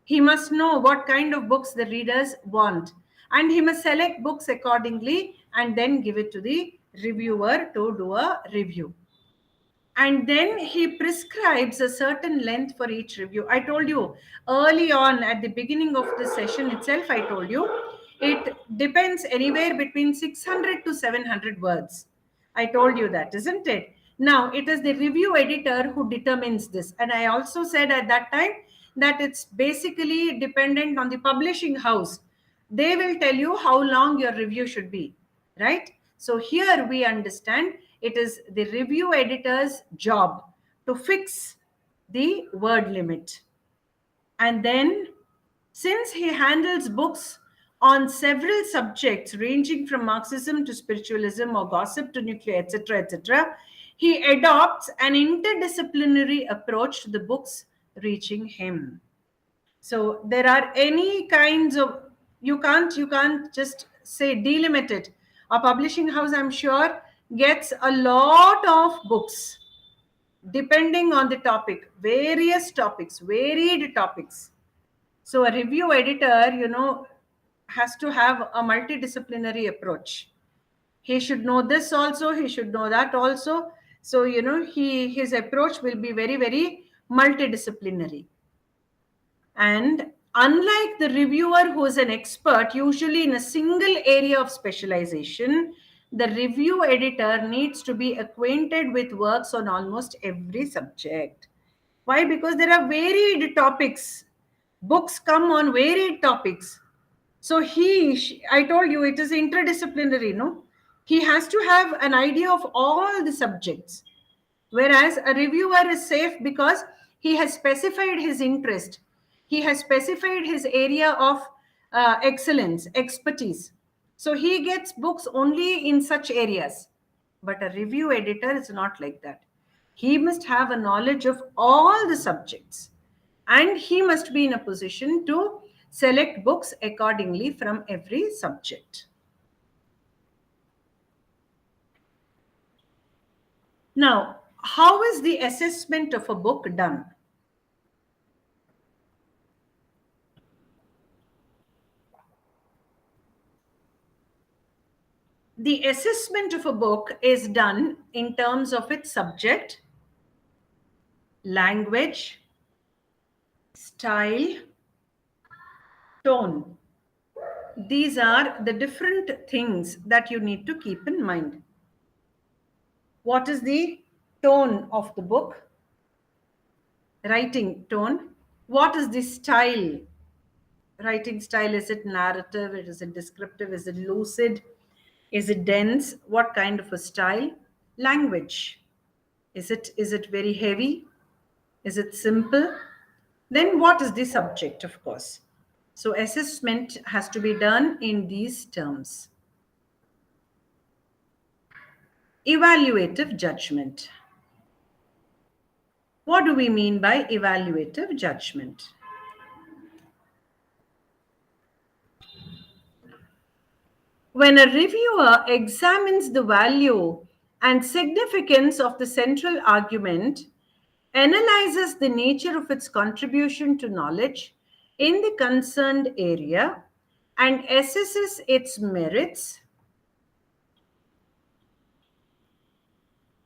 He must know what kind of books the readers want, and he must select books accordingly and then give it to the reviewer to do a review. And then he prescribes a certain length for each review. I told you early on at the beginning of the session itself, I told you it depends anywhere between 600 to 700 words. I told you that, isn't it? Now it is the review editor who determines this. And I also said at that time that it's basically dependent on the publishing house. They will tell you how long your review should be, right? So here we understand it is the review editor's job to fix the word limit. And then, since he handles books on several subjects ranging from Marxism to spiritualism or gossip to nuclear, etc., etc., he adopts an interdisciplinary approach to the books reaching him. So there are any kinds of, you can't just say delimit it. A publishing house, I'm sure, gets a lot of books depending on the topic, various topics, varied topics. So a review editor, has to have a multidisciplinary approach. He should know this also, he should know that also. So his approach will be very, very multidisciplinary. And unlike the reviewer who is an expert, usually in a single area of specialization, the review editor needs to be acquainted with works on almost every subject. Why? Because there are varied topics. Books come on varied topics. So I told you it is interdisciplinary, no? He has to have an idea of all the subjects. Whereas a reviewer is safe because he has specified his interest. He has specified his area of excellence, expertise. So he gets books only in such areas. But a review editor is not like that. He must have a knowledge of all the subjects. And he must be in a position to select books accordingly from every subject. Now, how is the assessment of a book done? The assessment of a book is done in terms of its subject, language, style, tone. These are the different things that you need to keep in mind. What is the tone of the book? Writing tone. What is the style? Writing style, is it narrative? Is it descriptive? Is it lucid? Is it dense? What kind of a style? Language. Is it very heavy? Is it simple? Then what is the subject, of course? So assessment has to be done in these terms. Evaluative judgment. What do we mean by evaluative judgment? When a reviewer examines the value and significance of the central argument, analyzes the nature of its contribution to knowledge in the concerned area, and assesses its merits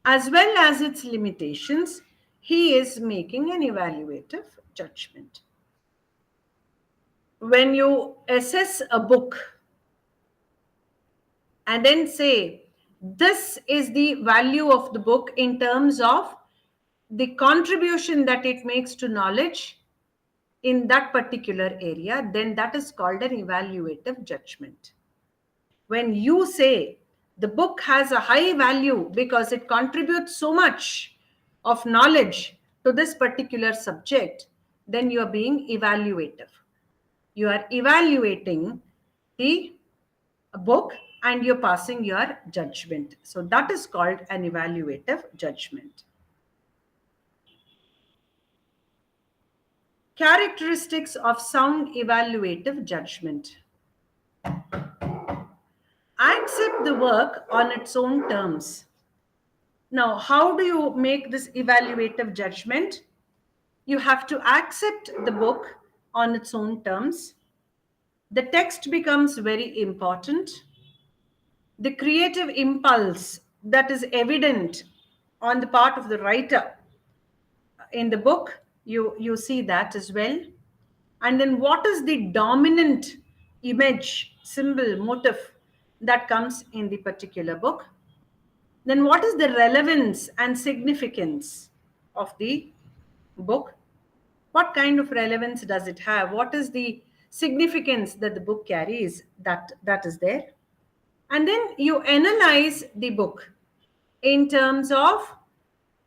as well as its limitations, he is making an evaluative judgment. When you assess a book and then say, this is the value of the book in terms of the contribution that it makes to knowledge in that particular area, then that is called an evaluative judgment. When you say the book has a high value because it contributes so much of knowledge to this particular subject, then you are being evaluative. You are evaluating the book and you're passing your judgment. So that is called an evaluative judgment. Characteristics of sound evaluative judgment. accept the work on its own terms. Now, how do you make this evaluative judgment? You have to accept the book on its own terms. The text becomes very important. The creative impulse that is evident on the part of the writer in the book, you see that as well. And then what is the dominant image, symbol, motif that comes in the particular book? Then what is the relevance and significance of the book? What kind of relevance does it have? What is the significance that the book carries? That is there. And then you analyze the book in terms of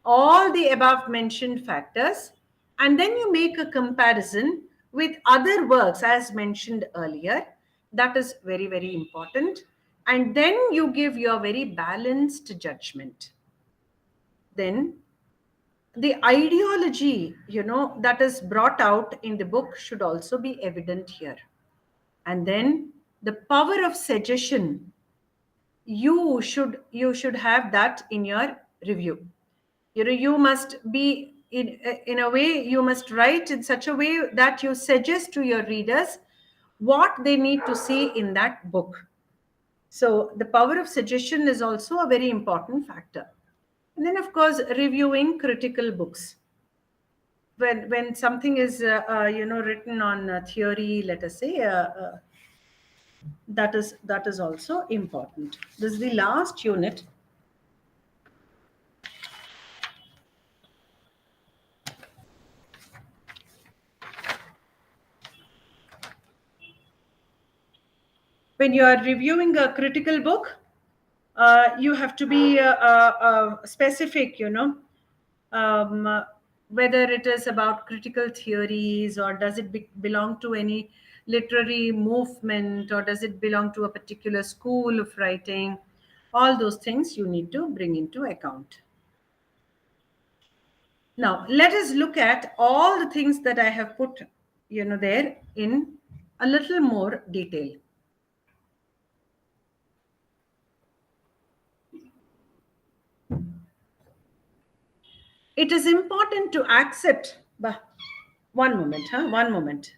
all the above mentioned factors, and then you make a comparison with other works as mentioned earlier. That is very, very important. And then you give your very balanced judgment. Then the ideology, that is brought out in the book should also be evident here. And then the power of suggestion, you should have that in your review. You must be in a way, you must write in such a way that you suggest to your readers what they need to see in that book. So the power of suggestion is also a very important factor. And then, of course, reviewing critical books. When something is written on theory, let us say, that is also important. This is the last unit. When you are reviewing a critical book, you have to be specific, whether it is about critical theories, or does it belong to any literary movement, or does it belong to a particular school of writing. All those things you need to bring into account. Now, let us look at all the things that I have put, there in a little more detail. It is important to accept. One moment.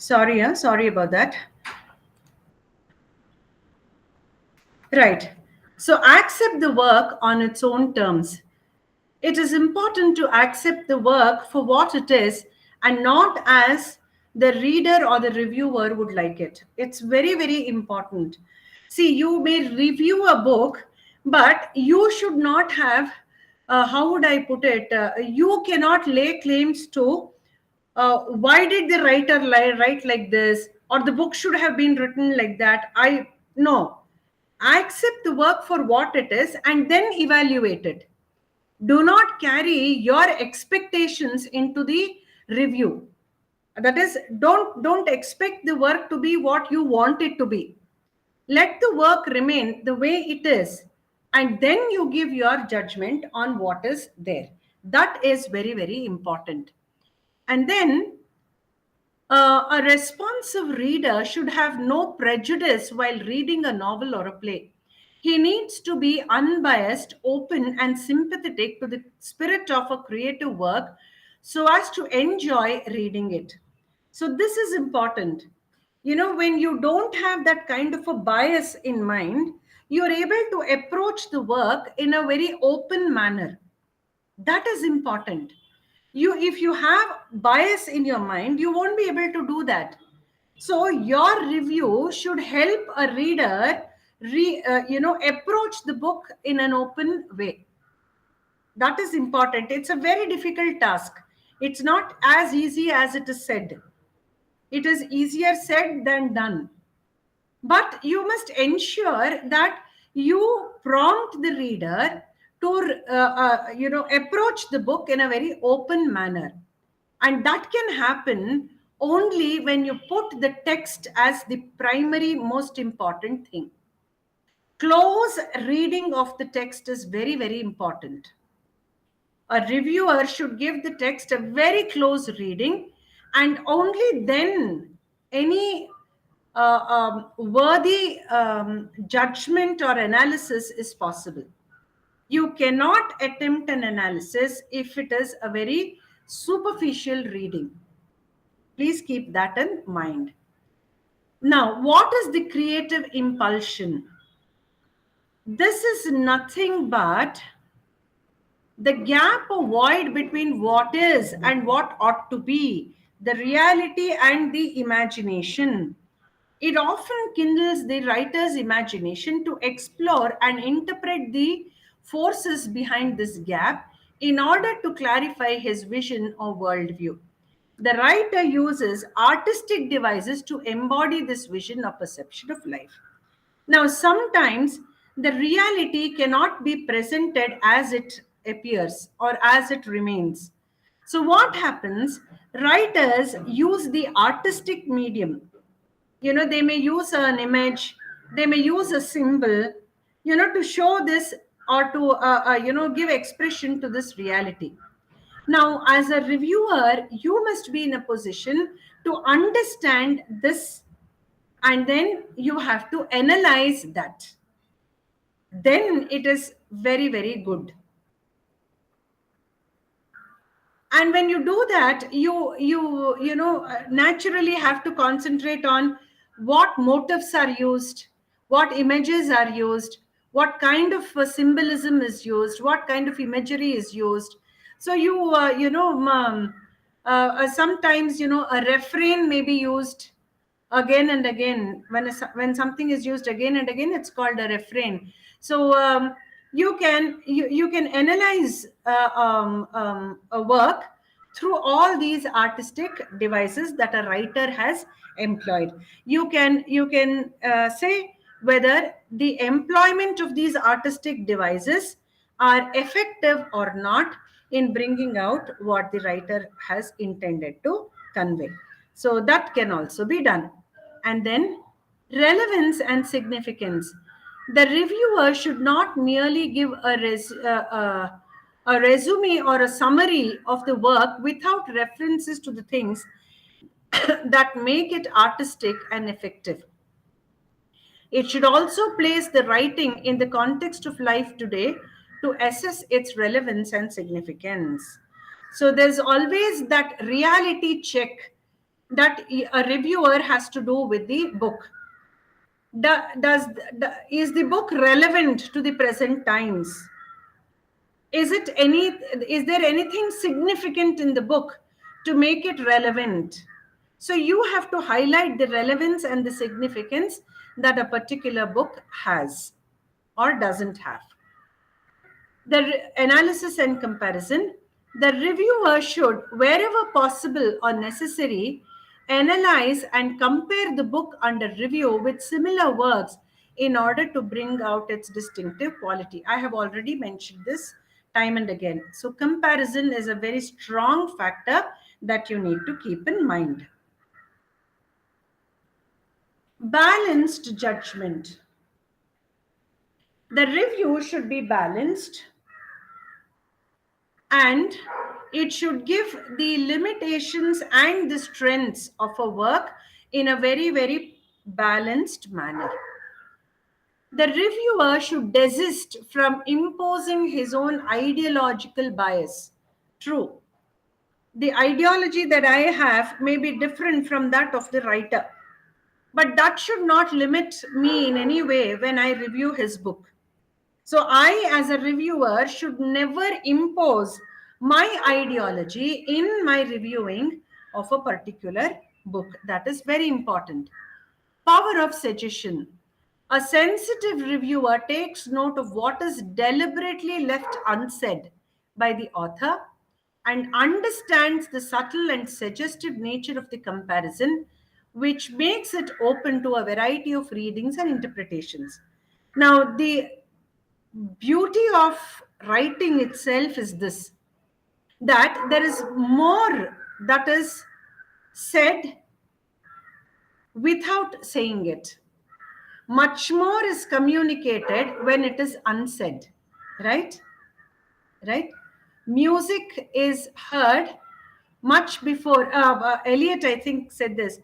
Sorry about that. Right. So accept the work on its own terms. It is important to accept the work for what it is and not as the reader or the reviewer would like it. It's very, very important. See, you may review a book, but you should not have, how would I put it? You cannot lay claims to why did the writer write like this, or the book should have been written like that. No. Accept the work for what it is and then evaluate it. Do not carry your expectations into the review. That is, don't expect the work to be what you want it to be. Let the work remain the way it is, and then you give your judgment on what is there. That is very, very important. And then a responsive reader should have no prejudice while reading a novel or a play. He needs to be unbiased, open, and sympathetic to the spirit of a creative work so as to enjoy reading it. So, this is important. When you don't have that kind of a bias in mind, you're able to approach the work in a very open manner. That is important. If you have bias in your mind, you won't be able to do that. So your review should help a reader approach the book in an open way. That is important. It's a very difficult task. It's not as easy as it is said. It is easier said than done. But you must ensure that you prompt the reader to approach the book in a very open manner. And that can happen only when you put the text as the primary most important thing. Close reading of the text is very, very important. A reviewer should give the text a very close reading, and only then any worthy judgment or analysis is possible. You cannot attempt an analysis if it is a very superficial reading. Please keep that in mind. Now, what is the creative impulsion? This is nothing but the gap or void between what is and what ought to be, the reality and the imagination. It often kindles the writer's imagination to explore and interpret the forces behind this gap in order to clarify his vision or worldview. The writer uses artistic devices to embody this vision or perception of life. Now, sometimes the reality cannot be presented as it appears or as it remains. So, what happens? Writers use the artistic medium. They may use an image, they may use a symbol, to show this or to, give expression to this reality. Now, as a reviewer, you must be in a position to understand this, and then you have to analyze that. Then it is very, very good. And when you do that, you naturally have to concentrate on what motifs are used, what images are used, what kind of symbolism is used, what kind of imagery is used. So sometimes a refrain may be used again and again. When something is used again and again, it's called a refrain. So you can analyze a work through all these artistic devices that a writer has employed. You can say whether the employment of these artistic devices are effective or not in bringing out what the writer has intended to convey. So that can also be done. And then relevance and significance. The reviewer should not merely give a resume or a summary of the work without references to the things that make it artistic and effective. It should also place the writing in the context of life today to assess its relevance and significance. So there's always that reality check that a reviewer has to do with the book. Is the book relevant to the present times? Is there anything significant in the book to make it relevant? So you have to highlight the relevance and the significance that a particular book has or doesn't have. The analysis and comparison. The reviewer should, wherever possible or necessary, analyze and compare the book under review with similar works in order to bring out its distinctive quality. I have already mentioned this time and again. So comparison is a very strong factor that you need to keep in mind. Balanced judgment. The review should be balanced, and it should give the limitations and the strengths of a work in a very, very balanced manner. The reviewer should desist from imposing his own ideological bias. True. The ideology that I have may be different from that of the writer, but that should not limit me in any way when I review his book. So I, as a reviewer, should never impose my ideology in my reviewing of a particular book. That is very important. Power of suggestion. A sensitive reviewer takes note of what is deliberately left unsaid by the author and understands the subtle and suggestive nature of the comparison, which makes it open to a variety of readings and interpretations. Now, the beauty of writing itself is this, that there is more that is said without saying it. Much more is communicated when it is unsaid, right? Right? Music is heard much before, Eliot, I think, said this.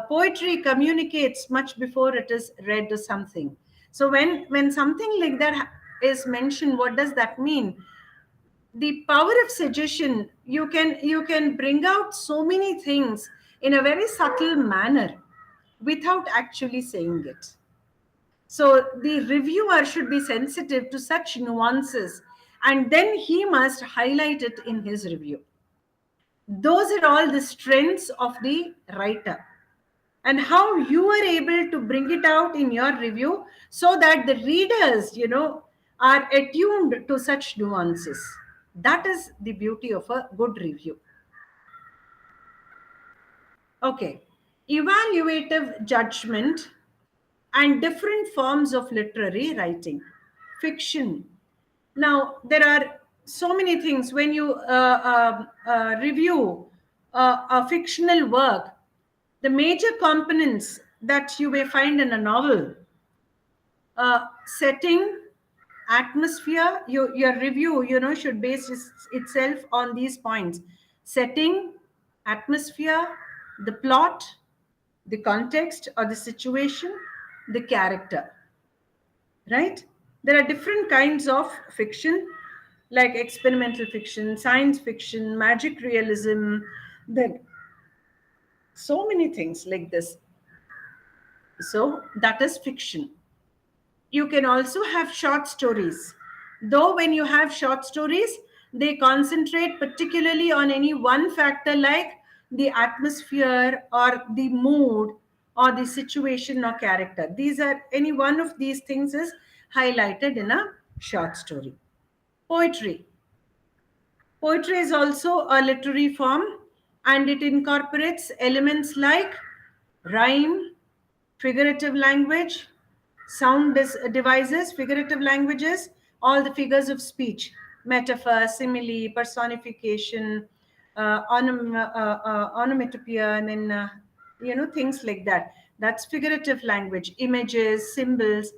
Poetry communicates much before it is read or something. So when something like that is mentioned, what does that mean? The power of suggestion, you can bring out so many things in a very subtle manner without actually saying it. So the reviewer should be sensitive to such nuances, and then he must highlight it in his review. Those are all the strengths of the writer, and how you are able to bring it out in your review so that the readers, are attuned to such nuances. That is the beauty of a good review. Okay. Evaluative judgment and different forms of literary writing. Fiction. Now, there are so many things when you review a fictional work. The major components that you may find in a novel: setting, atmosphere. Your review, should base itself on these points: setting, atmosphere, the plot, the context or the situation, the character. Right? There are different kinds of fiction, like experimental fiction, science fiction, magic realism. Then so many things like this. So that is fiction. You can also have short stories. Though when you have short stories, they concentrate particularly on any one factor, like the atmosphere or the mood or the situation or character. These are, any one of these things is highlighted in a short story. Poetry. Poetry is also a literary form, and it incorporates elements like rhyme, figurative language, sound devices, figurative languages, all the figures of speech, metaphor, simile, personification, onomatopoeia, and then, things like that. That's figurative language, images, symbols.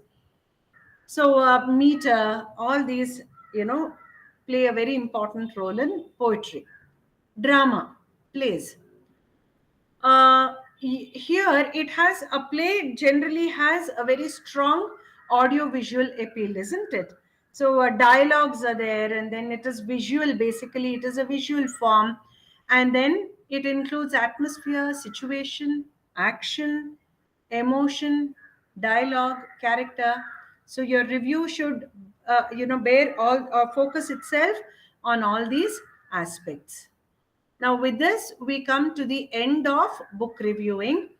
So, meter, all these, play a very important role in poetry. Drama, plays. Here it has a play generally has a very strong audio visual appeal, isn't it? So dialogues are there, and then it is visual. Basically, it is a visual form, and then it includes atmosphere, situation, action, emotion, dialogue, character. So your review should bear all focus itself on all these aspects. Now, with this, we come to the end of book reviewing.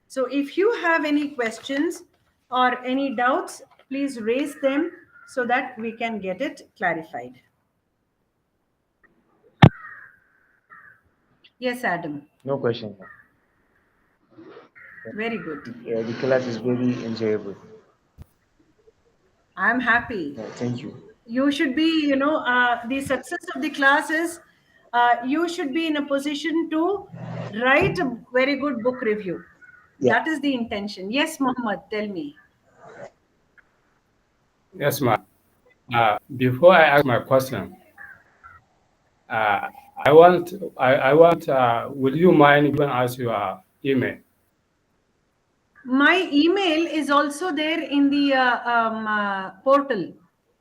So, if you have any questions or any doubts, please raise them so that we can get it clarified. Yes, Adam.
No question.
Very good.
Yeah, the class is very enjoyable.
I'm happy.
Yeah, thank you.
You should be, the success of the class is you should be in a position to write a very good book review.
Yeah.
That is the intention. Yes, Mohammed, tell me.
Yes, ma'am. Before I ask my question, would you mind giving us your email?
My email is also there in the portal,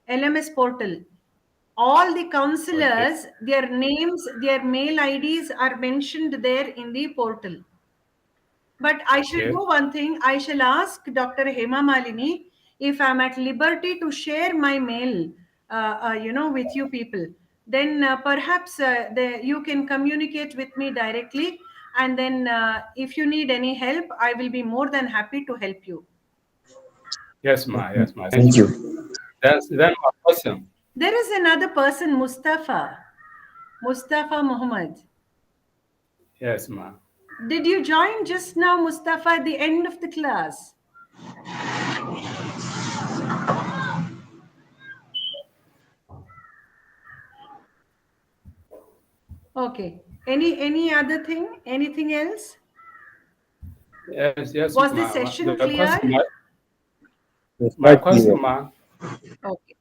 LMS portal. All the counselors, their names, their mail IDs are mentioned there in the portal. But I shall do one thing. I shall ask Dr. Hema Malini if I'm at liberty to share my mail, with you people. then perhaps you can communicate with me directly, and then if you need any help, I will be more than happy to help you.
Yes, ma. Yes, ma. Thank
Thank
you.
you.
Then my question.
There is another person, Mustafa Muhammad.
Yes, ma.
Did you join just now, Mustafa, at the end of the class? Okay. Any other thing? Anything else?
Yes, yes,
Was the
ma.
session
The
clear?
question,
It's
my
quite
question,
clear.
ma.
Okay.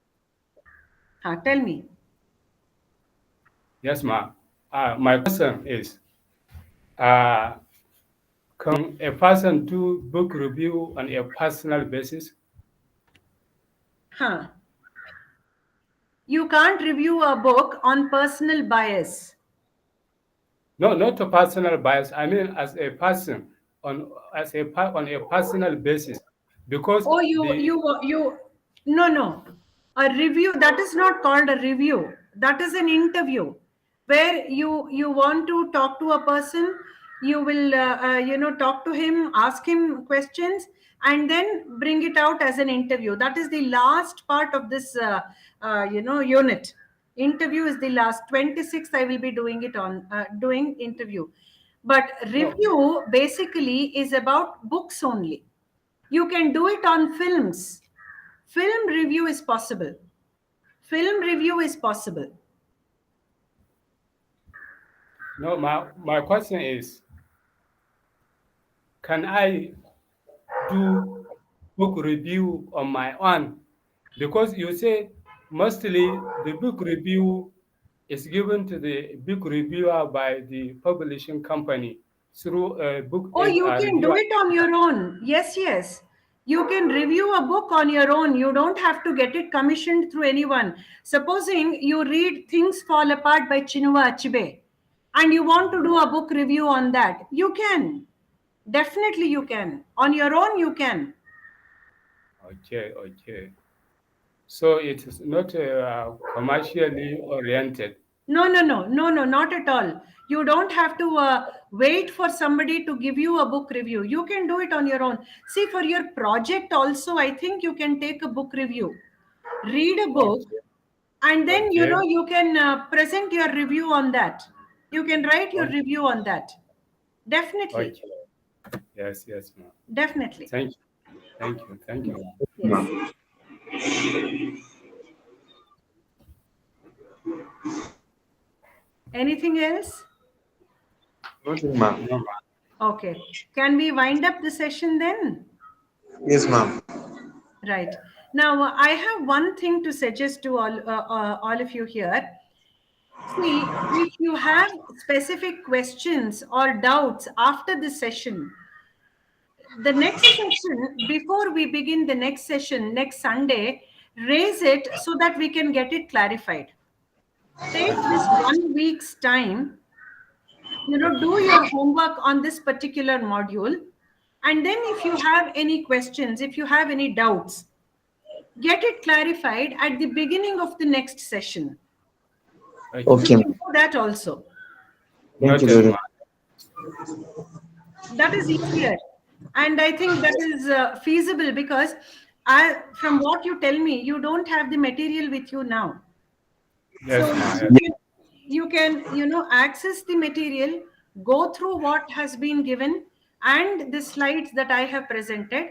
Tell me.
Yes, ma. My question is, uh, can a person do book review on a personal basis?
Huh. You can't review a book on personal bias.
No, not a personal bias. I mean, as a person, on a personal basis, because
Oh,
the
no. A review, that is not called a review. That is an interview where you want to talk to a person. You will, talk to him, ask him questions, and then bring it out as an interview. That is the last part of this, unit. Interview is the last. 26th, I will be doing it on, doing interview. But
no,
review basically is about books only. You can do it on films. Film review is possible. Film review is possible.
no. My question is, can I do book review on my own? Because you say mostly the book review is given to the book reviewer by the publishing company through a book
Oh, you can do
reviewer.
it on your own. Yes. You can review a book on your own. You don't have to get it commissioned through anyone. Supposing you read Things Fall Apart by Chinua Achebe and you want to do a book review on that, you can. Definitely you can. On your own, you can.
Okay. So it is not commercially oriented.
No, not at all. You don't have to wait for somebody to give you a book review. You can do it on your own. See, for your project also, I think you can take a book review, read a book,
Okay,
and then,
okay,
you can present your review on that. You can write your
okay,
review on that. Definitely.
okay. Yes, ma'am.
Definitely.
Thank you, thank you, ma'am.
Yes. Anything else?
Nothing, ma'am.
No, ma'am.
Okay. Can we wind up the session then?
Yes, ma'am.
Right. Now, I have one thing to suggest to all of you here. See, if you have specific questions or doubts after this session, the next session, before we begin the next session, next Sunday, raise it so that we can get it clarified. Take this
Okay,
1 week's time, do your homework on this particular module. And then if you have any questions, if you have any doubts, get it clarified at the beginning of the next session.
okay.
You
Okay,
can
ma'am.
do that also.
Thank you
Noted,
very
ma'am.
much.
That is easier. And I think that is feasible because from what you tell me, you don't have the material with you now. So
Yes, ma'am. Yes.
you can access the material, go through what has been given and the slides that I have presented,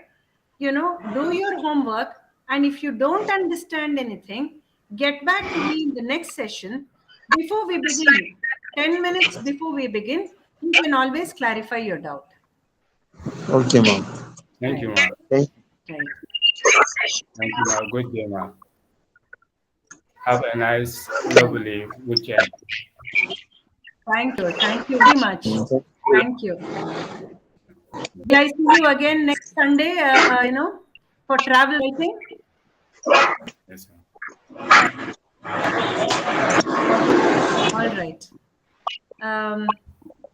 do your homework, and if you don't understand anything, get back to me in the next session before we begin. 10 minutes before we begin, you can always clarify your doubt.
Okay, ma'am.
Thank you,
Right.
ma'am.
Thank
Right.
Thank you, ma'am. Good day, ma'am. Have a nice, lovely weekend.
Thank you very much.
you.
Thank you. Will I see you again next Sunday, for travel writing?
Yes, ma'am.
Okay. All right.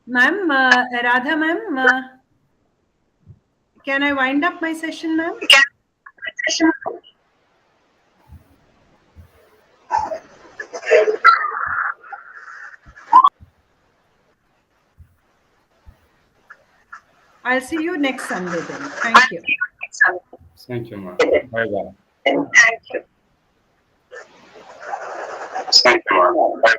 Ma'am, Radha ma'am, can I wind up my session, ma'am? I'll see you next Sunday then. Thank you.
Thank you, ma'am. Bye bye.
Thank you. Bye.